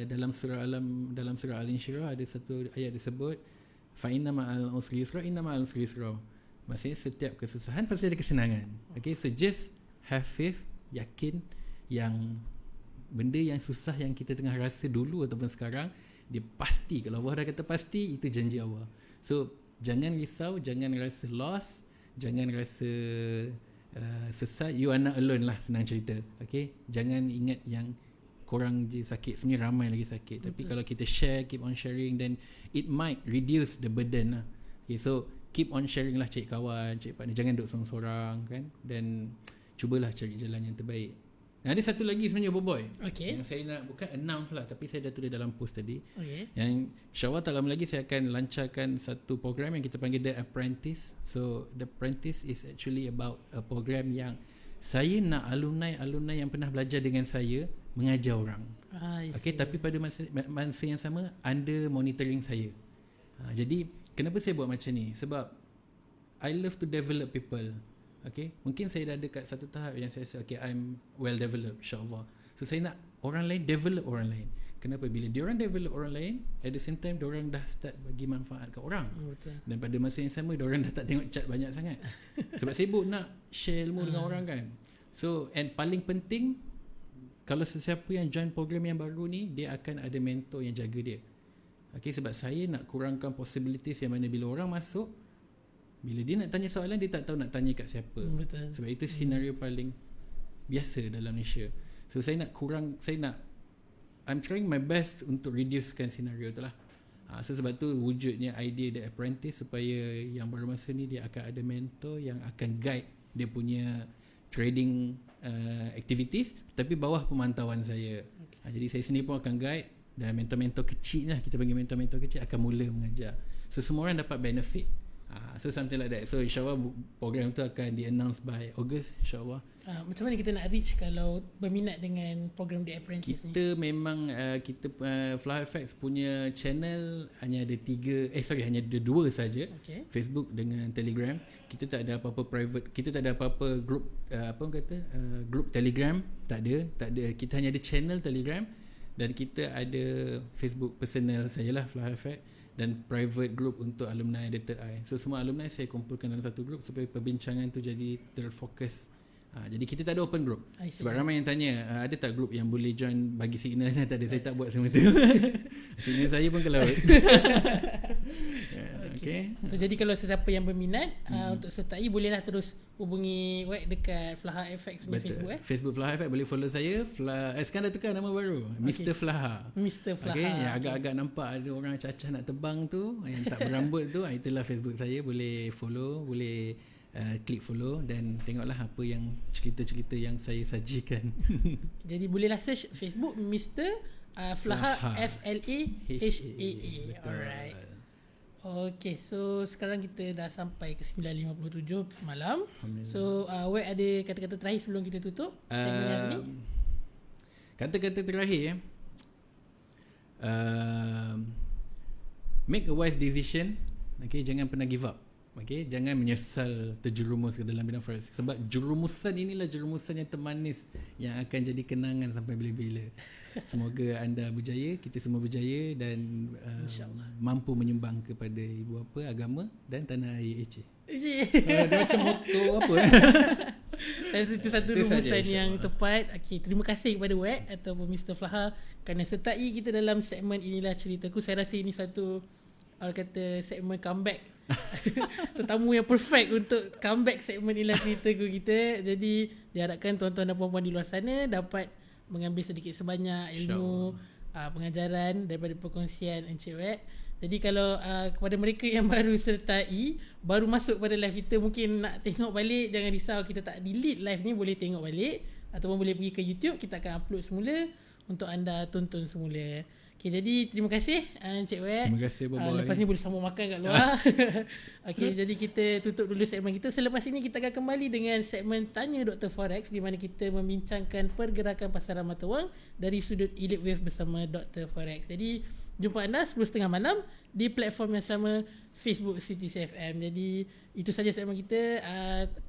dalam surah Al-Insyirah ada satu ayat disebut fa inna ma'al usri yusra, inna ma'al usri yusra. Maksudnya setiap kesusahan pasti ada kesenangan. Okay, so just have faith, yakin yang benda yang susah yang kita tengah rasa dulu ataupun sekarang, dia pasti, kalau Allah dah kata pasti, itu janji Allah. So jangan risau, jangan rasa lost, jangan rasa sesat. You are not alone lah, senang cerita. Okay, jangan ingat yang korang je sakit, sebenarnya ramai lagi sakit. Betul. Tapi kalau kita share, keep on sharing, then it might reduce the burden lah. Okay, so keep on sharing lah, cari kawan, cari partner, jangan duduk sorang-sorang kan. Dan cubalah cari jalan yang terbaik. Ada satu lagi sebenarnya Boboy, yang saya nak bukan announce lah, tapi saya dah tulis dalam post tadi. Yang insyaAllah tak lama lagi saya akan lancarkan satu program yang kita panggil The Apprentice. So The Apprentice is actually about a program yang saya nak alumni yang pernah belajar dengan saya mengajar orang. Okay, tapi pada masa yang sama under monitoring saya. Jadi kenapa saya buat macam ni? Sebab I love to develop people. Okay, mungkin saya dah ada kat satu tahap yang saya rasa okay, I'm well developed, insyaAllah. So saya nak orang lain develop orang lain. Kenapa? Bila diorang develop orang lain, at the same time diorang dah start bagi manfaat kat orang. Betul. Dan pada masa yang sama diorang dah tak tengok chat banyak sangat. Sebab sibuk nak share ilmu dengan orang kan. So, and paling penting, kalau sesiapa yang join program yang baru ni, dia akan ada mentor yang jaga dia. Okay, sebab saya nak kurangkan possibilities yang mana bila orang masuk, bila dia nak tanya soalan, dia tak tahu nak tanya kat siapa. Betul. Sebab itu senario paling biasa dalam Malaysia. So saya nak I'm trying my best untuk reducekan senario tu lah. So sebab tu wujudnya idea The Apprentice, supaya yang baru masa ni dia akan ada mentor yang akan guide dia punya trading activities, tapi bawah pemantauan saya. Jadi saya sendiri pun akan guide, dan mentor-mentor kecil lah, kita panggil mentor-mentor kecil akan mula mengajar. So semua orang dapat benefit. So something like that. So insyaAllah program tu akan di-announce by August, insyaAllah. Macam mana kita nak reach kalau berminat dengan program The Apprentice ni? Kita memang kita Fly Effects punya channel hanya ada hanya ada 2 saja. Okay. Facebook dengan Telegram. Kita tak ada apa-apa private, kita tak ada apa-apa group group Telegram, tak ada. Kita hanya ada channel Telegram, dan kita ada Facebook personal saya lah, Fly Effect, dan private group untuk alumni The Third Eye. So semua alumni saya kumpulkan dalam satu group supaya perbincangan tu jadi terfokus. Jadi kita tak ada open group. Sebab ramai yang tanya, ada tak group yang boleh join bagi signal? Tak ada, saya tak buat semua tu. Signal saya pun ke laut. Okay. So jadi kalau sesiapa yang berminat untuk sertai, bolehlah terus hubungi dekat Flaha FX punya Facebook. Facebook Flaha FX, boleh follow saya. Sekarang dah tukar nama baru, Mr. Flaha. Mr. Flaha. Okay, yang agak-agak nampak ada orang cacah nak terbang tu, yang tak berambut tu, itulah Facebook saya. Boleh follow, boleh klik follow, dan tengoklah apa yang cerita-cerita yang saya sajikan. Jadi bolehlah search Facebook Mr. Flaha, FLAHAA. Alright. Okay, so sekarang kita dah sampai ke 9.57 malam. So Wek ada kata-kata terakhir sebelum kita tutup segmen hari ni? Kata-kata terakhir, make a wise decision. Okay, jangan pernah give up. Okay, jangan menyesal terjerumus ke dalam bidang forex, sebab jerumusan inilah jerumusan yang termanis yang akan jadi kenangan sampai bila-bila. Semoga anda berjaya, kita semua berjaya, dan mampu menyumbang kepada ibu bapa, agama dan tanah air Aceh. Dia macam moto apa. Itu satu rumusan yang tepat. Okay, terima kasih kepada Wek ataupun Mr. Flaha kerana sertai kita dalam segmen Inilah Ceritaku. Saya rasa ini satu segmen comeback. Tetamu yang perfect untuk comeback segmen Inilah Ceritaku kita. Jadi diharapkan tuan-tuan dan puan-puan di luar sana dapat mengambil sedikit sebanyak ilmu pengajaran daripada perkongsian Encik Wek. Jadi kalau kepada mereka yang baru sertai, baru masuk pada live kita, mungkin nak tengok balik, jangan risau, kita tak delete live ni, boleh tengok balik ataupun boleh pergi ke YouTube, kita akan upload semula untuk anda tonton semula. Okay, jadi terima kasih Encik Wek. Terima kasih, bye-bye. Lepas ni boleh sambung makan kat luar. Okay, jadi kita tutup dulu segmen kita. Selepas ini kita akan kembali dengan segmen Tanya Dr. Forex, di mana kita membincangkan pergerakan pasaran mata wang dari sudut Elite Wave bersama Dr. Forex. Jadi jumpa anda 10.30 malam di platform yang sama, Facebook CTC FM. Jadi itu saja segmen kita.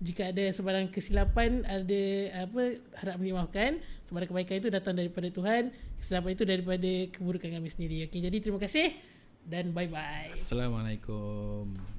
Jika ada sebarang kesilapan, harap dimaafkan. Semua kebaikan itu datang daripada Tuhan, kesilapan itu daripada keburukan kami sendiri. Okay, jadi terima kasih dan bye-bye. Assalamualaikum.